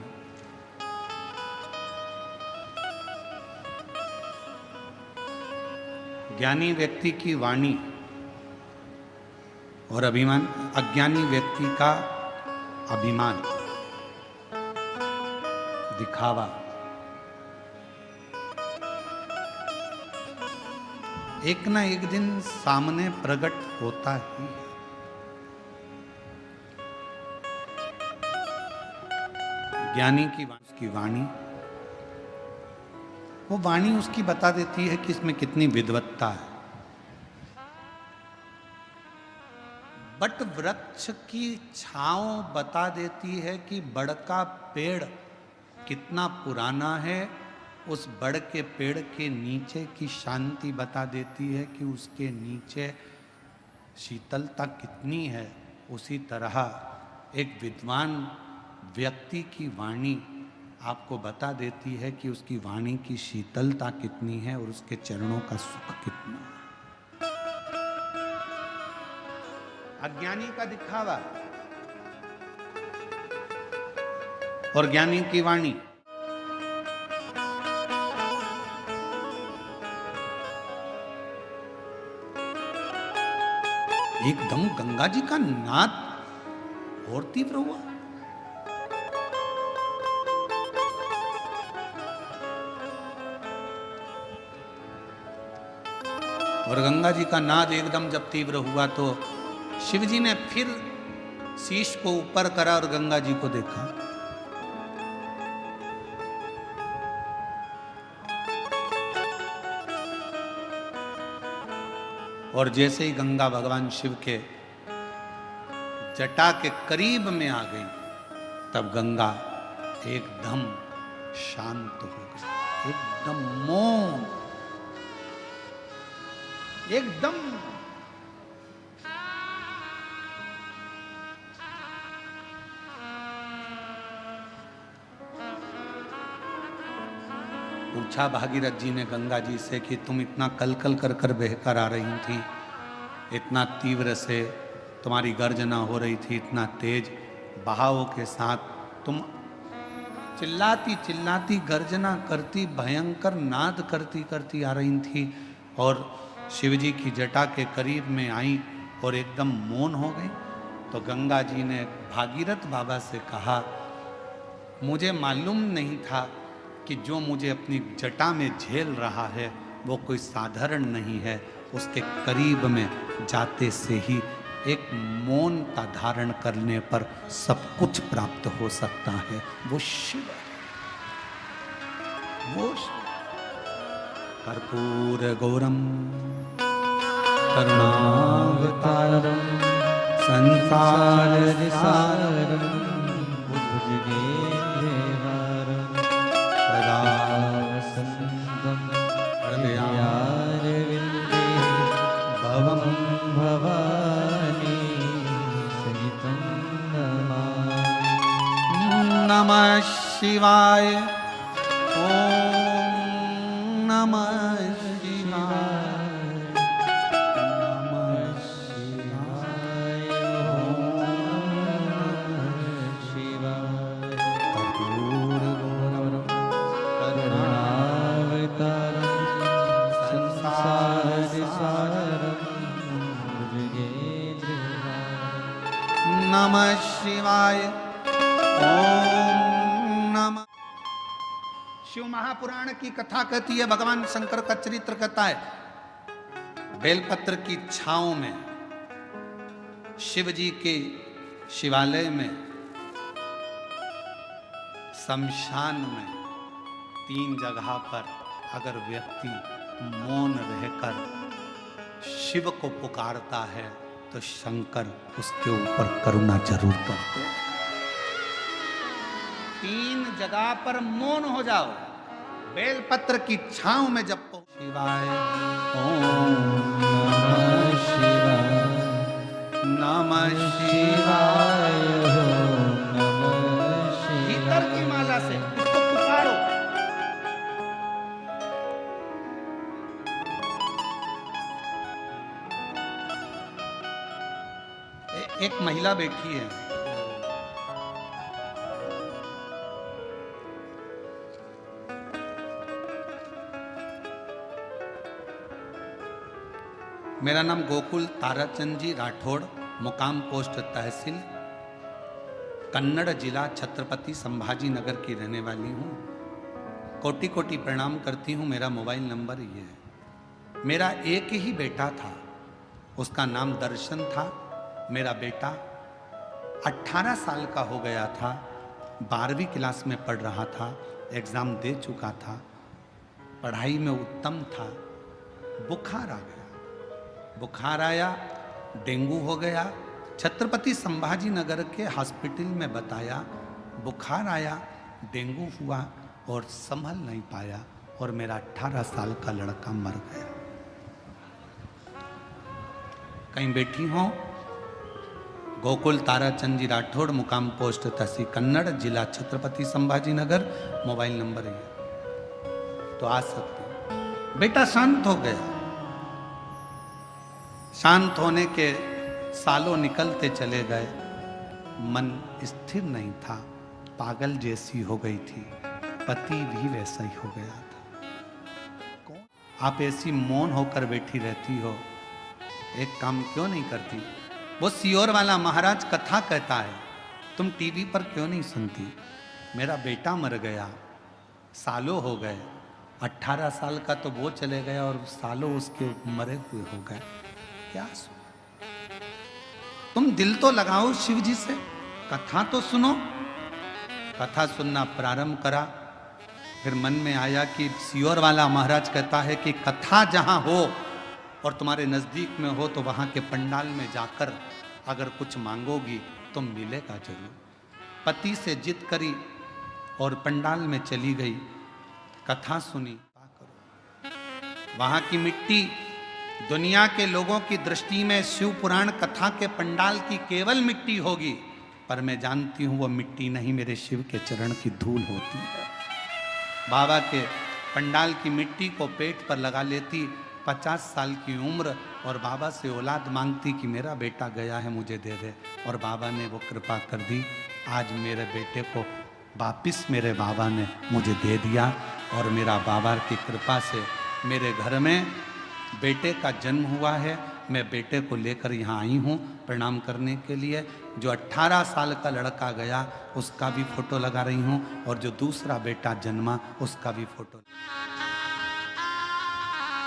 ज्ञानी व्यक्ति की वाणी और अभिमान, अज्ञानी व्यक्ति का अभिमान, दिखावा। एक ना एक दिन सामने प्रकट होता ही है। ज्ञानी की वाणी, वो वाणी उसकी बता देती है कि इसमें कितनी विद्वत्ता है। बट वृक्ष की छांव बता देती है कि बड़ का पेड़ कितना पुराना है। उस बड़ के पेड़ के नीचे की शांति बता देती है कि उसके नीचे शीतलता कितनी है। उसी तरह एक विद्वान व्यक्ति की वाणी आपको बता देती है कि उसकी वाणी की शीतलता कितनी है और उसके चरणों का सुख कितना है। अज्ञानी का दिखावा और ज्ञानी की वाणी। एकदम गंगा जी का नाद और तीव्र हुआ। और गंगा जी का नाद एकदम जब तीव्र हुआ तो शिव जी ने फिर शीश को ऊपर करा और गंगा जी को देखा। और जैसे ही गंगा भगवान शिव के जटा के करीब में आ गई, तब गंगा एकदम शांत हो गई, एकदम मौन, एकदम पूछा भागीरथ जी ने गंगा जी से कि तुम इतना कल कल कर कर बहकर आ रही थी, इतना तीव्र से तुम्हारी गर्जना हो रही थी, इतना तेज बहाव के साथ तुम चिल्लाती चिल्लाती गर्जना करती भयंकर नाद करती करती आ रही थी और शिवजी की जटा के करीब में आई और एकदम मौन हो गई। तो गंगा जी ने भागीरथ बाबा से कहा, मुझे मालूम नहीं था कि जो मुझे अपनी जटा में झेल रहा है वो कोई साधारण नहीं है, उसके करीब में जाते से ही एक मौनता धारण करने पर सब कुछ प्राप्त हो सकता है। वो शिव, वो कर्पूर गौरम करुणावतारम संसार सारम नमः शिवाय, ओम नमः शिवाय, नमः शिवाय, ओम नमः शिवाय। कर्पूर गौरम करुणावतारम संसार सारम नमः शिवाय, ओम नमः। शिव महापुराण की कथा कहती है, भगवान शंकर का चरित्र कहता है, बेलपत्र की छांव में शिव जी के शिवालय में शमशान में 3 जगह पर अगर व्यक्ति मौन रहकर शिव को पुकारता है तो शंकर उसके ऊपर करुणा जरूर करते हैं। 3 जगह पर मौन हो जाओ, बेलपत्र की छांव में जब शिवाय, ओम नमः शिवाय, नमः शिवाय, नमः शिवाय। भीतर की माला से उसको पुकारो। एक महिला बैठी है, मेरा नाम गोकुल ताराचंद जी राठौड़, मुकाम पोस्ट तहसील, कन्नड़ जिला छत्रपति संभाजी नगर की रहने वाली हूँ। कोटि कोटि प्रणाम करती हूँ। मेरा मोबाइल नंबर ये है। मेरा एक ही बेटा था, उसका नाम दर्शन था। मेरा बेटा 18 साल का हो गया था, 12वीं क्लास में पढ़ रहा था, एग्ज़ाम दे चुका था, पढ़ाई में उत्तम था। बुखार आ गया, बुखार आया, डेंगू हो गया। छत्रपति संभाजी नगर के हॉस्पिटल में बताया, बुखार आया, डेंगू हुआ और संभल नहीं पाया और मेरा 18 साल का लड़का मर गया। कहीं बैठी हो, गोकुल ताराचंद जी राठौड़, मुकाम पोस्ट तहसील कन्नड़, जिला छत्रपति संभाजी नगर, मोबाइल नंबर है, तो आ सकते। बेटा शांत हो गया। शांत होने के सालों निकलते चले गए, मन स्थिर नहीं था, पागल जैसी हो गई थी, पति भी वैसा ही हो गया था। आप ऐसी मौन होकर बैठी रहती हो, एक काम क्यों नहीं करती? वो सियोर वाला महाराज कथा कहता है, तुम टीवी पर क्यों नहीं सुनती? मेरा बेटा मर गया, सालों हो गए 18 साल का तो वो चले गया और सालों उसके मरे हुए हो गए। क्या तुम दिल तो लगाओ शिव जी से, कथा तो सुनो। कथा सुनना प्रारंभ करा, फिर मन में आया कि सियोर वाला महाराज कहता है कि कथा जहां हो और तुम्हारे नजदीक में हो तो वहां के पंडाल में जाकर अगर कुछ मांगोगी तो मिलेगा जरूर। पति से जिद करी और पंडाल में चली गई, कथा सुनी। वहां की मिट्टी दुनिया के लोगों की दृष्टि में शिव पुराण कथा के पंडाल की केवल मिट्टी होगी, पर मैं जानती हूं वो मिट्टी नहीं, मेरे शिव के चरण की धूल होती है। बाबा के पंडाल की मिट्टी को पेट पर लगा लेती, 50 साल की उम्र, और बाबा से औलाद मांगती कि मेरा बेटा गया है मुझे दे दे, और बाबा ने वो कृपा कर दी। आज मेरे बेटे को वापिस मेरे बाबा ने मुझे दे दिया, और मेरा बाबा की कृपा से मेरे घर में बेटे का जन्म हुआ है। मैं बेटे को लेकर यहाँ आई हूँ प्रणाम करने के लिए। जो 18 साल का लड़का गया उसका भी फोटो लगा रही हूँ, और जो दूसरा बेटा जन्मा उसका भी फोटो।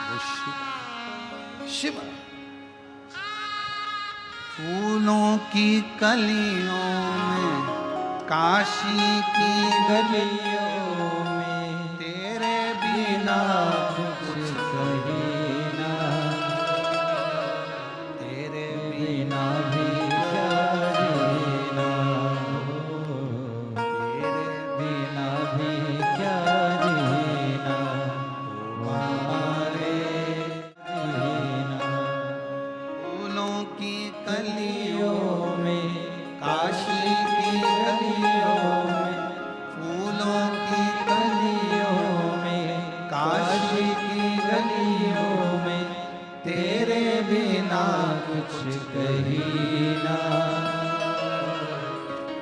वो शिव फूलों की कलियों में, काशी की गलियों में तेरे बिना कुछ कहीं ना, तेरे बिना भी क्या जीना, तेरे बिना भी क्या जीना, हमारे जीना। फूलों की कलियों गलियों में, काशी की गलियों में, फूलों की गलियों में, काशी की गलियों में तेरे बिना कुछ कहीं ना,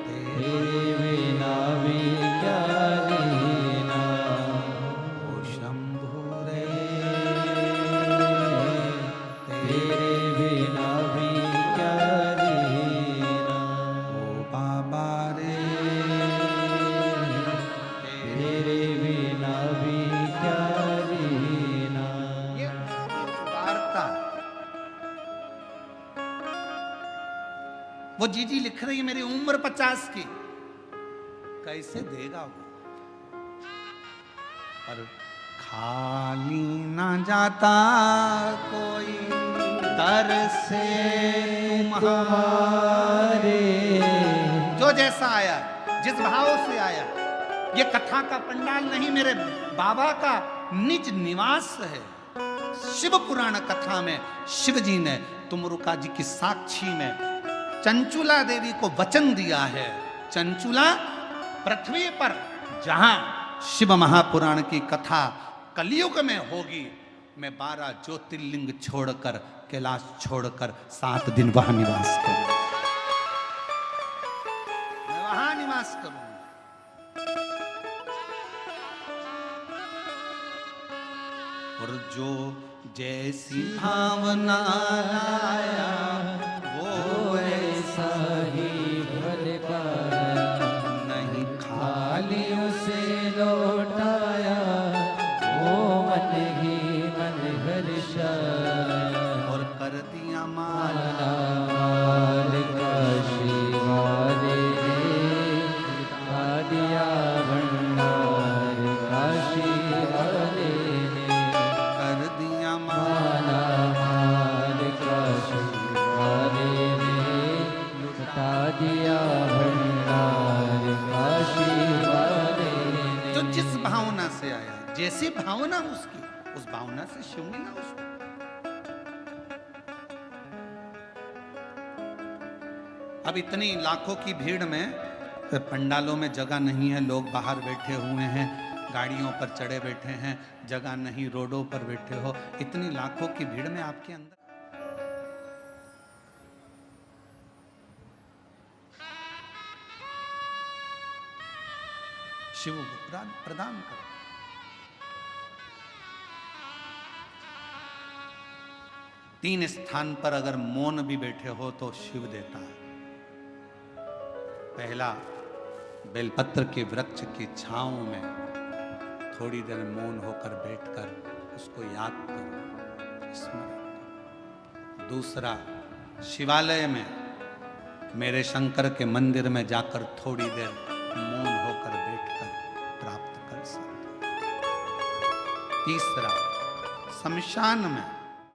तेरे बिना भी क्या जीना। ओ शंभु रे, तेरे बिना भी क्या जीना। ओ बाबा रे, तेरे बिना भी क्या जीना। ये वार्ता वो जीजी लिख रही है, मेरी उम्र 50 की, कैसे देगा वो? पर खाली ना जाता कोई दर से तुम्हारे। जो जैसा आया, जिस भाव से आया, ये कथा का पंडाल नहीं, मेरे बाबा का निज निवास है। शिव पुराण कथा में शिव जी ने तुमरुका जी की साक्षी में चंचुला देवी को वचन दिया है। चंचुला पृथ्वी पर जहां शिव महापुराण की कथा कलयुग में होगी, मैं 12 ज्योतिर्लिंग छोड़कर, कैलाश छोड़कर 7 दिन वहां निवास करूंगा। मैं वहां निवास करूंगा। और जो जैसी भावना लाया वो ऐसा ही भर पाया, नहीं खाली उसे लौटाया, वो मन ही मन हर्षाया। और कर दिया माला माल का शिवारे खा दिया भंडार का शिवारे ने। कर दिया माला माल का शिवारे ने लुटा दिया भंडार का शिवारे ने। जो जिस भावना से आया, जैसी भावना उसकी, उस भावना से शिव मिला उसको। अब इतनी लाखों की भीड़ में पंडालों में जगह नहीं है, लोग बाहर बैठे हुए हैं, गाड़ियों पर चढ़े बैठे हैं, जगह नहीं, रोडों पर बैठे हो। इतनी लाखों की भीड़ में आपके अंदर शिव प्रदान करो। तीन स्थान पर अगर मौन भी बैठे हो तो शिव देता है। पहला, बेलपत्र के वृक्ष की छांव में थोड़ी देर मौन होकर बैठकर उसको याद करो, स्मरण करो। दूसरा, शिवालय में मेरे शंकर के मंदिर में जाकर थोड़ी देर मौन होकर बैठकर प्राप्त कर सकते। तीसरा, शमशान में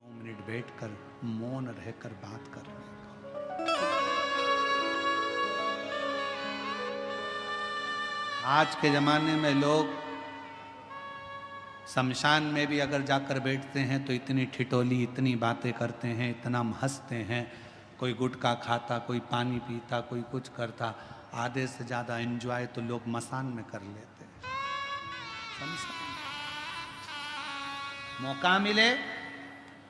2 मिनट बैठकर मौन रहकर बात करने का। आज के जमाने में लोग शमशान में भी अगर जाकर बैठते हैं तो इतनी ठिठोली, इतनी बातें करते हैं, इतना हंसते हैं। कोई गुटखा खाता, कोई पानी पीता, कोई कुछ करता। आधे से ज़्यादा एंजॉय तो लोग मसान में कर लेते हैं। मौका मिले,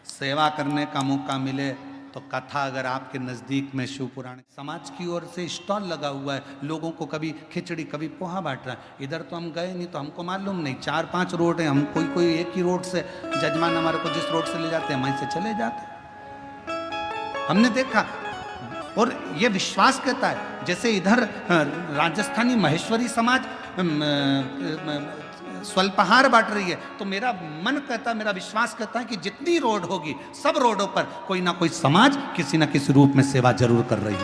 सेवा करने का मौका मिले तो कथा, अगर आपके नज़दीक में शिव पुराण समाज की ओर से स्टॉल लगा हुआ है, लोगों को कभी खिचड़ी कभी पोहा बांट रहा है। इधर तो हम गए नहीं तो हमको मालूम नहीं, 4-5 रोड है, हम कोई एक ही रोड से, जजमान हमारे को जिस रोड से ले जाते हैं वहीं से चले जाते हैं। हमने देखा और ये विश्वास कहता है, जैसे इधर राजस्थानी महेश्वरी समाज स्वल्पहार बांट रही है, तो मेरा मन कहता है, मेरा विश्वास कहता है कि जितनी रोड होगी सब रोडों पर कोई ना कोई समाज किसी ना किसी रूप में सेवा जरूर कर रही है।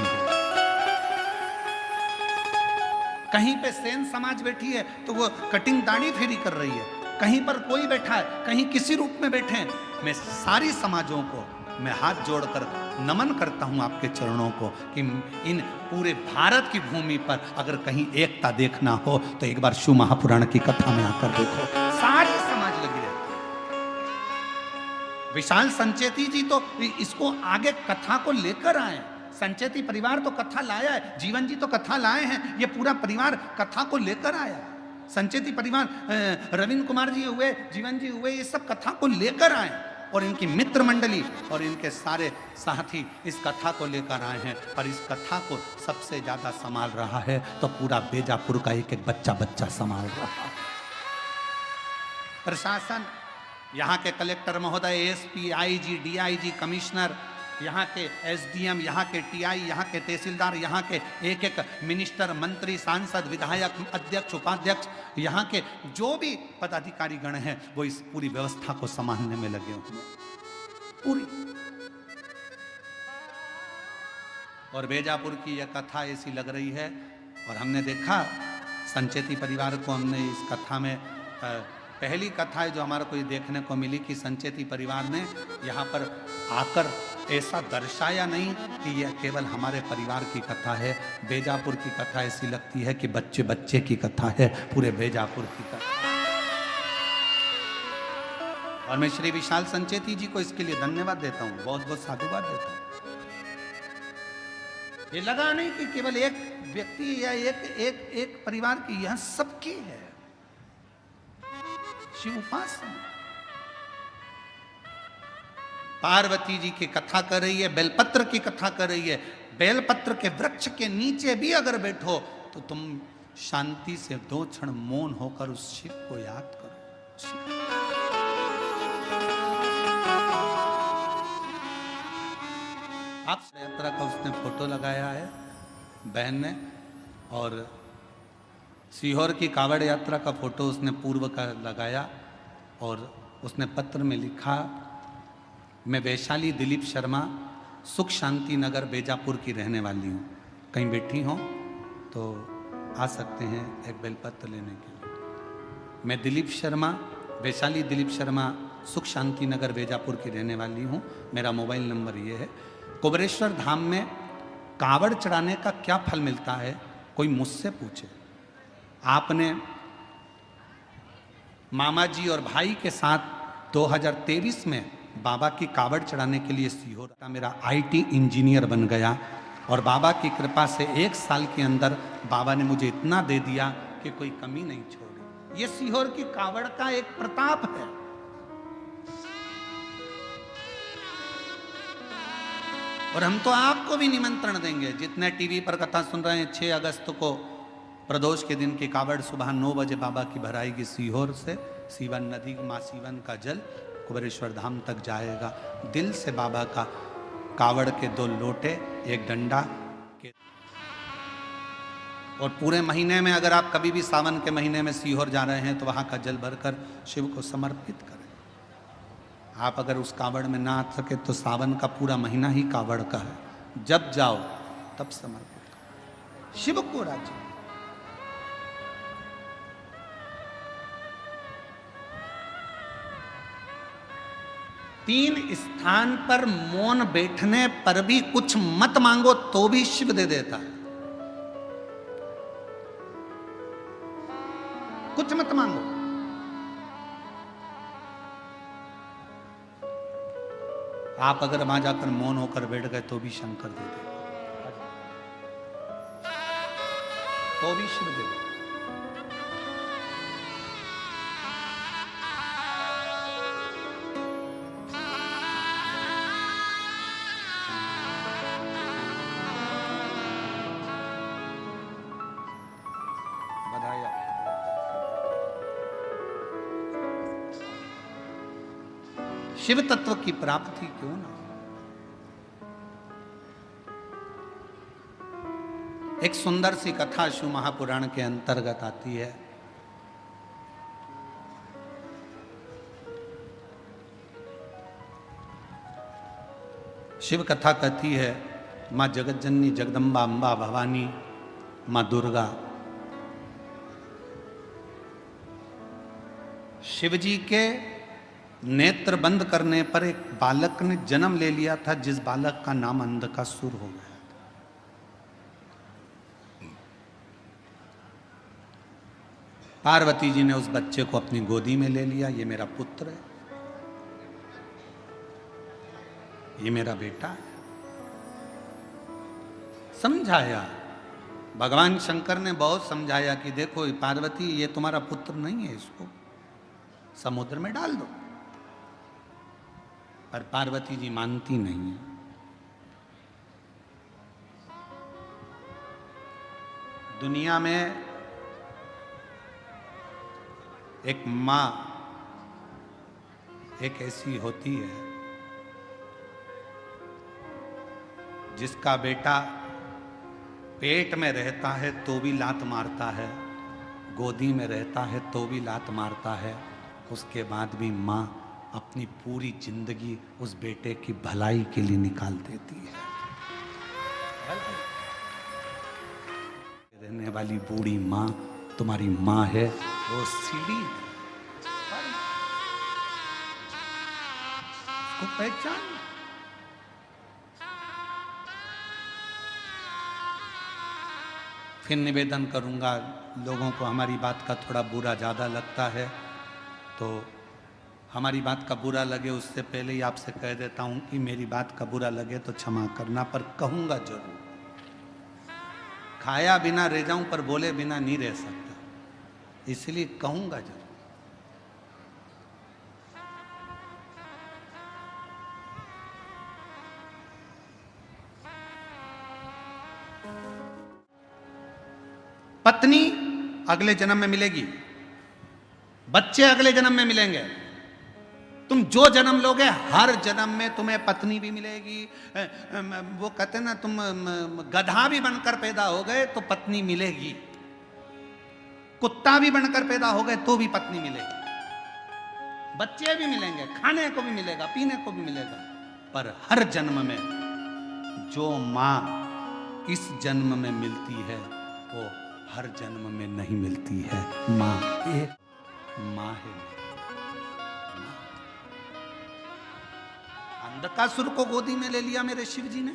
कहीं पे सेन समाज बैठी है तो वो कटिंग दाढ़ी फेरी कर रही है, कहीं पर कोई बैठा है, कहीं किसी रूप में बैठे हैं। मैं सारी समाजों को मैं हाथ जोड़कर नमन करता हूं आपके चरणों को कि इन पूरे भारत की भूमि पर अगर कहीं एकता देखना हो तो एक बार शिव महापुराण की कथा में आकर देखो, सारी समाज लगी रहती है। विशाल संचेती जी तो इसको आगे कथा को लेकर आए। संचेती परिवार तो कथा लाया है, जीवन जी तो कथा लाए हैं, ये पूरा परिवार कथा को लेकर आया। संचेती परिवार, रविंद्र कुमार जी हुए, जीवन जी हुए, ये सब कथा को लेकर आए और इनकी मित्र मंडली और इनके सारे साथी इस कथा को लेकर आए हैं। पर इस कथा को सबसे ज्यादा संभाल रहा है तो पूरा बेजापुर का एक एक बच्चा संभाल रहा है। प्रशासन, यहाँ के कलेक्टर महोदय, एएसपी, आईजी, डीआईजी, कमिश्नर, यहाँ के एसडीएम, यहाँ के टीआई, यहाँ के तहसीलदार, यहाँ के एक एक मिनिस्टर, मंत्री, सांसद, विधायक, अध्यक्ष, उपाध्यक्ष, यहाँ के जो भी पदाधिकारी गण हैं वो इस पूरी व्यवस्था को संभालने में लगे हुए पूरी। और बेजापुर की यह कथा ऐसी लग रही है और हमने देखा संचेती परिवार को, हमने इस कथा में पहली कथा है जो हमारे को ये देखने को मिली कि संचेती परिवार ने यहाँ पर आकर ऐसा दर्शाया नहीं कि यह केवल हमारे परिवार की कथा है। बेजापुर की कथा ऐसी लगती है कि बच्चे बच्चे की कथा है, पूरे बेजापुर की कथा। और मैं श्री विशाल संचेती जी को इसके लिए धन्यवाद देता हूँ, बहुत बहुत साधुवाद देता हूँ। ये लगा नहीं कि केवल एक व्यक्ति या एक परिवार की, यह सबकी है शिव उपासना। पार्वती जी की कथा कर रही है, बेलपत्र की कथा कर रही है। बेलपत्र के वृक्ष के नीचे भी अगर बैठो तो तुम शांति से 2 क्षण मौन होकर उस शिव को याद करो। आप यात्रा का उसने फोटो लगाया है बहन ने, और सीहोर की कावड़ यात्रा का फोटो उसने पूर्व का लगाया और उसने पत्र में लिखा, मैं वैशाली दिलीप शर्मा, सुख शांति नगर बेजापुर की रहने वाली हूँ। कहीं बैठी हो तो आ सकते हैं एक बेलपत्र लेने के लिए। मैं दिलीप शर्मा, वैशाली दिलीप शर्मा, सुख शांति नगर बेजापुर की रहने वाली हूँ। मेरा मोबाइल नंबर ये है। कुबेरेश्वर धाम में कावड़ चढ़ाने का क्या फल मिलता है, कोई मुझसे पूछे। आपने मामा जी और भाई के साथ 2023 में बाबा की कावड़ चढ़ाने के लिए सीहोर का मेरा आईटी इंजीनियर बन गया और बाबा की कृपा से 1 साल के अंदर बाबा ने मुझे इतना दे दिया कि कोई कमी नहीं छोड़ी। ये सीहोर की कावड़ का एक प्रताप है। और हम तो आपको भी निमंत्रण देंगे, जितने टीवी पर कथा सुन रहे हैं, 6 अगस्त को प्रदोष के दिन की कावड़ सुबह 9 बजे बाबा की भराएगी सीहोर से। सीवन नदी, माँ सीवन का जल कुबेरेश्वर धाम तक जाएगा। दिल से बाबा का कावड़ के 2 लोटे, 1 डंडा के और पूरे महीने में अगर आप कभी भी सावन के महीने में सीहोर जा रहे हैं तो वहाँ का जल भरकर शिव को समर्पित करें। आप अगर उस कावड़ में ना आ सके तो सावन का पूरा महीना ही कावड़ का है, जब जाओ तब समर्पित करो शिव को राज्य। तीन स्थान पर मौन बैठने पर भी कुछ मत मांगो तो भी शिव दे देता है। कुछ मत मांगो, आप अगर वहां जाकर मौन होकर बैठ गए तो भी शंकर दे देगा, तो भी शिव दे देगा। बधाई। शिव तत्व की प्राप्ति क्यों ना। एक सुंदर सी कथा शिव महापुराण के अंतर्गत आती है। शिव कथा कहती है, मां जगतजननी जगदम्बा अंबा भवानी मां दुर्गा शिवजी के नेत्र बंद करने पर एक बालक ने जन्म ले लिया था, जिस बालक का नाम अंधकासुर हो गया था। पार्वती जी ने उस बच्चे को अपनी गोदी में ले लिया। ये मेरा पुत्र है, ये मेरा बेटा है। समझाया, भगवान शंकर ने बहुत समझाया कि देखो पार्वती, ये तुम्हारा पुत्र नहीं है, इसको समुद्र में डाल दो। पर पार्वती जी मानती नहीं है। दुनिया में एक मां एक ऐसी होती है जिसका बेटा पेट में रहता है तो भी लात मारता है, गोदी में रहता है तो भी लात मारता है, उसके बाद भी मां अपनी पूरी जिंदगी उस बेटे की भलाई के लिए निकाल देती है। रहने वाली बूढ़ी मां तुम्हारी मां है, वो सीढ़ी है, उसको पहचान। फिर निवेदन करूंगा, लोगों को हमारी बात का थोड़ा बुरा ज़्यादा लगता है तो हमारी बात का बुरा लगे उससे पहले ही आपसे कह देता हूं कि मेरी बात का बुरा लगे तो क्षमा करना, पर कहूंगा जरूर। खाया बिना रह जाऊं पर बोले बिना नहीं रह सकता, इसलिए कहूंगा जरूर। पत्नी अगले जन्म में मिलेगी, बच्चे अगले जन्म में मिलेंगे। तुम जो जन्म लोगे हर जन्म में तुम्हें पत्नी भी मिलेगी। वो कहते ना, तुम गधा भी बनकर पैदा हो गए तो पत्नी मिलेगी, कुत्ता भी बनकर पैदा हो गए तो भी पत्नी मिलेगी, बच्चे भी मिलेंगे, खाने को भी मिलेगा, पीने को भी मिलेगा। पर हर जन्म में जो मां इस जन्म में मिलती है वो हर जन्म में नहीं मिलती है। मां एक मां है। अंधकासुर को गोदी में ले लिया मेरे शिव जी ने,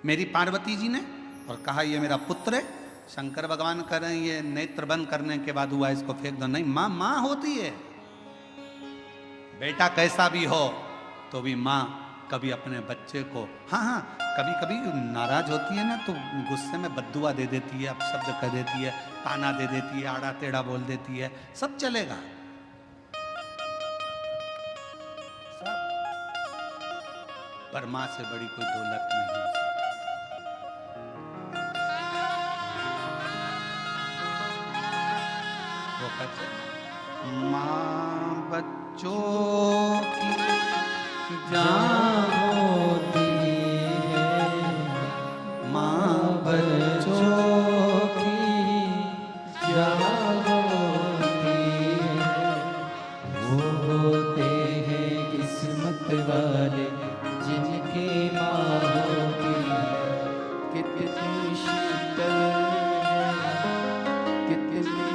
मेरी पार्वती जी ने, और कहा ये मेरा पुत्र है। शंकर भगवान कह रहे हैं ये नेत्र बंद करने के बाद हुआ, इसको फेंक दो। नहीं, मां मां होती है। बेटा कैसा भी हो तो भी मां कभी अपने बच्चे को, हाँ कभी कभी नाराज होती है ना तो गुस्से में बद्दुआ दे देती है, अपशब्द कह देती है, ताना दे देती है, आड़ा टेढ़ा बोल देती है, सब चलेगा। पर मां से बड़ी कोई दौलत नहीं हो सकती। वो कहते मां बच्चों की जान होती है, मां बच्चों जिनकी माँ होगी कितनी शीतल कितनी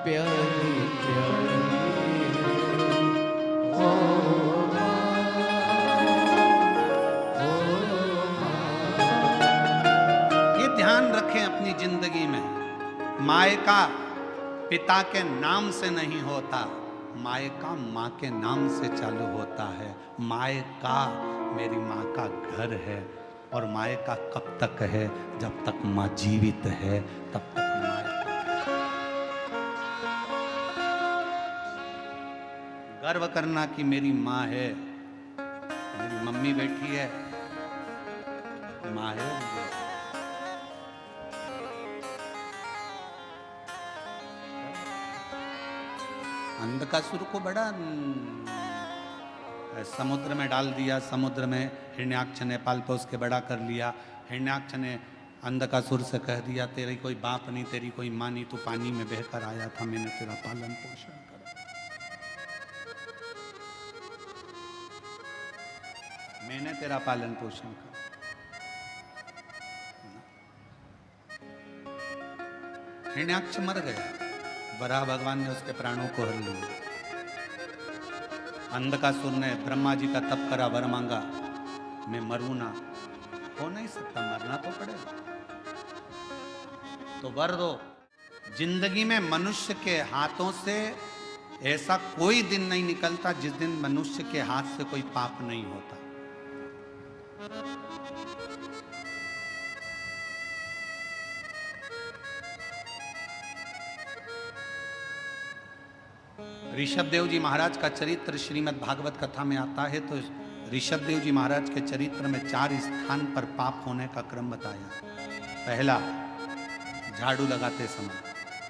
प्यारी प्यारी ओ ये ध्यान रखें अपनी जिंदगी में, मायका पिता के नाम से नहीं होता, मायका माँ के नाम से चालू होता है। मायका मेरी माँ का घर है, और मायका कब तक है? जब तक माँ जीवित है तब तक मायका। गर्व करना कि मेरी माँ है, मेरी मम्मी बैठी है, माँ है। अंधकासुर को बड़ा समुद्र में डाल दिया, समुद्र में हिरण्याक्ष ने पाल पोस के बड़ा कर लिया। हिरण्याक्ष ने अंधकासुर से कह दिया तेरी कोई बाप नहीं, तेरी कोई माँ नहीं, तू पानी में बहकर आया था, मैंने तेरा पालन पोषण करा, मैंने तेरा पालन पोषण करा। हिरण्याक्ष मर गया, वराह भगवान ने उसके प्राणों को हर लिया। अंधकासुर ने ब्रह्मा जी का तप करा, वर मांगा, मैं मरूं ना, हो नहीं सकता, मरना तो पड़ेगा, तो वर दो। जिंदगी में मनुष्य के हाथों से ऐसा कोई दिन नहीं निकलता जिस दिन मनुष्य के हाथ से कोई पाप नहीं होता। ऋषभ देव जी महाराज का चरित्र श्रीमद् भागवत कथा में आता है, तो ऋषभ देव जी महाराज के चरित्र में 4 स्थान पर पाप होने का क्रम बताया। पहला, झाड़ू लगाते समय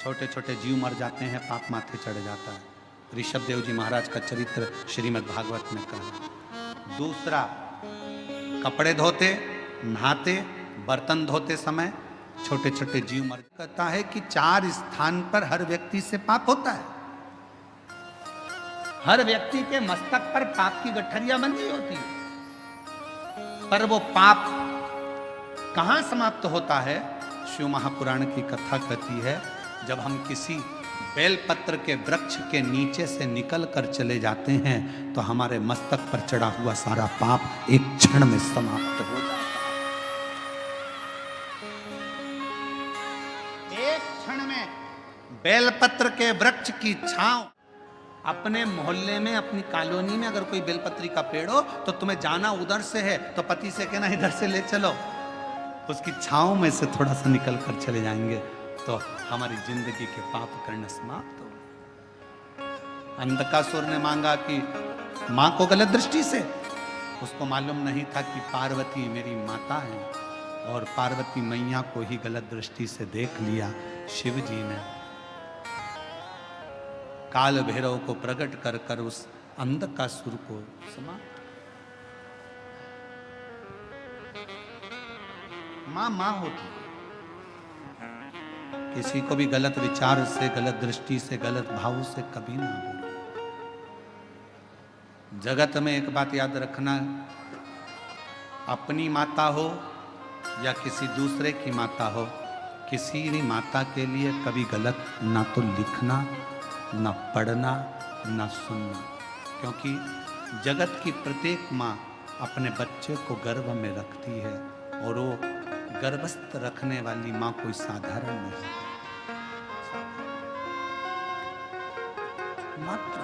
छोटे छोटे जीव मर जाते हैं, पाप माथे चढ़ जाता है। ऋषभ देव जी महाराज का चरित्र श्रीमद् भागवत में कहा। दूसरा, कपड़े धोते, नहाते, बर्तन धोते समय छोटे छोटे जीव मर कहता है कि 4 स्थान पर हर व्यक्ति से पाप होता है। हर व्यक्ति के मस्तक पर पाप की गठरियां बंधी होती है, पर वो पाप कहां समाप्त होता है? शिव महापुराण की कथा कहती है, जब हम किसी बेलपत्र के वृक्ष के नीचे से निकल कर चले जाते हैं तो हमारे मस्तक पर चढ़ा हुआ सारा पाप एक क्षण में समाप्त हो जाता है। एक क्षण में बेलपत्र के वृक्ष की छांव, अपने मोहल्ले में, अपनी कॉलोनी में अगर कोई बेलपत्री का पेड़ हो तो तुम्हें जाना उधर से है तो पति से कहना इधर से ले चलो, उसकी छांव में से थोड़ा सा निकल कर चले जाएंगे तो हमारी जिंदगी के पाप करना समाप्त हो। अंधकासुर ने मांगा कि मां को गलत दृष्टि से, उसको मालूम नहीं था कि पार्वती मेरी माता है, और पार्वती मैया को ही गलत दृष्टि से देख लिया। शिव जी ने काल भैरव को प्रकट कर कर उस अंधकासुर को समाप्त। मां मां होती, किसी को भी गलत विचार से, गलत दृष्टि से, गलत भाव से कभी ना बोलो। जगत में एक बात याद रखना, अपनी माता हो या किसी दूसरे की माता हो, किसी भी माता के लिए कभी गलत ना तो लिखना, न पढ़ना, न सुनना, क्योंकि जगत की प्रत्येक माँ अपने बच्चे को गर्भ में रखती है, और वो गर्भस्थ रखने वाली माँ कोई साधारण नहीं। मात्र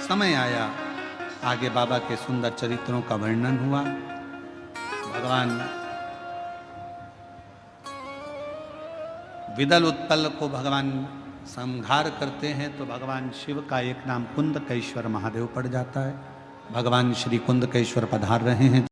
समय आया, आगे बाबा के सुंदर चरित्रों का वर्णन हुआ। भगवान विदल उत्पल को भगवान संहार करते हैं तो भगवान शिव का एक नाम कुंदकेश्वर महादेव पड़ जाता है। भगवान श्री कुंदकेश्वर पधार रहे हैं।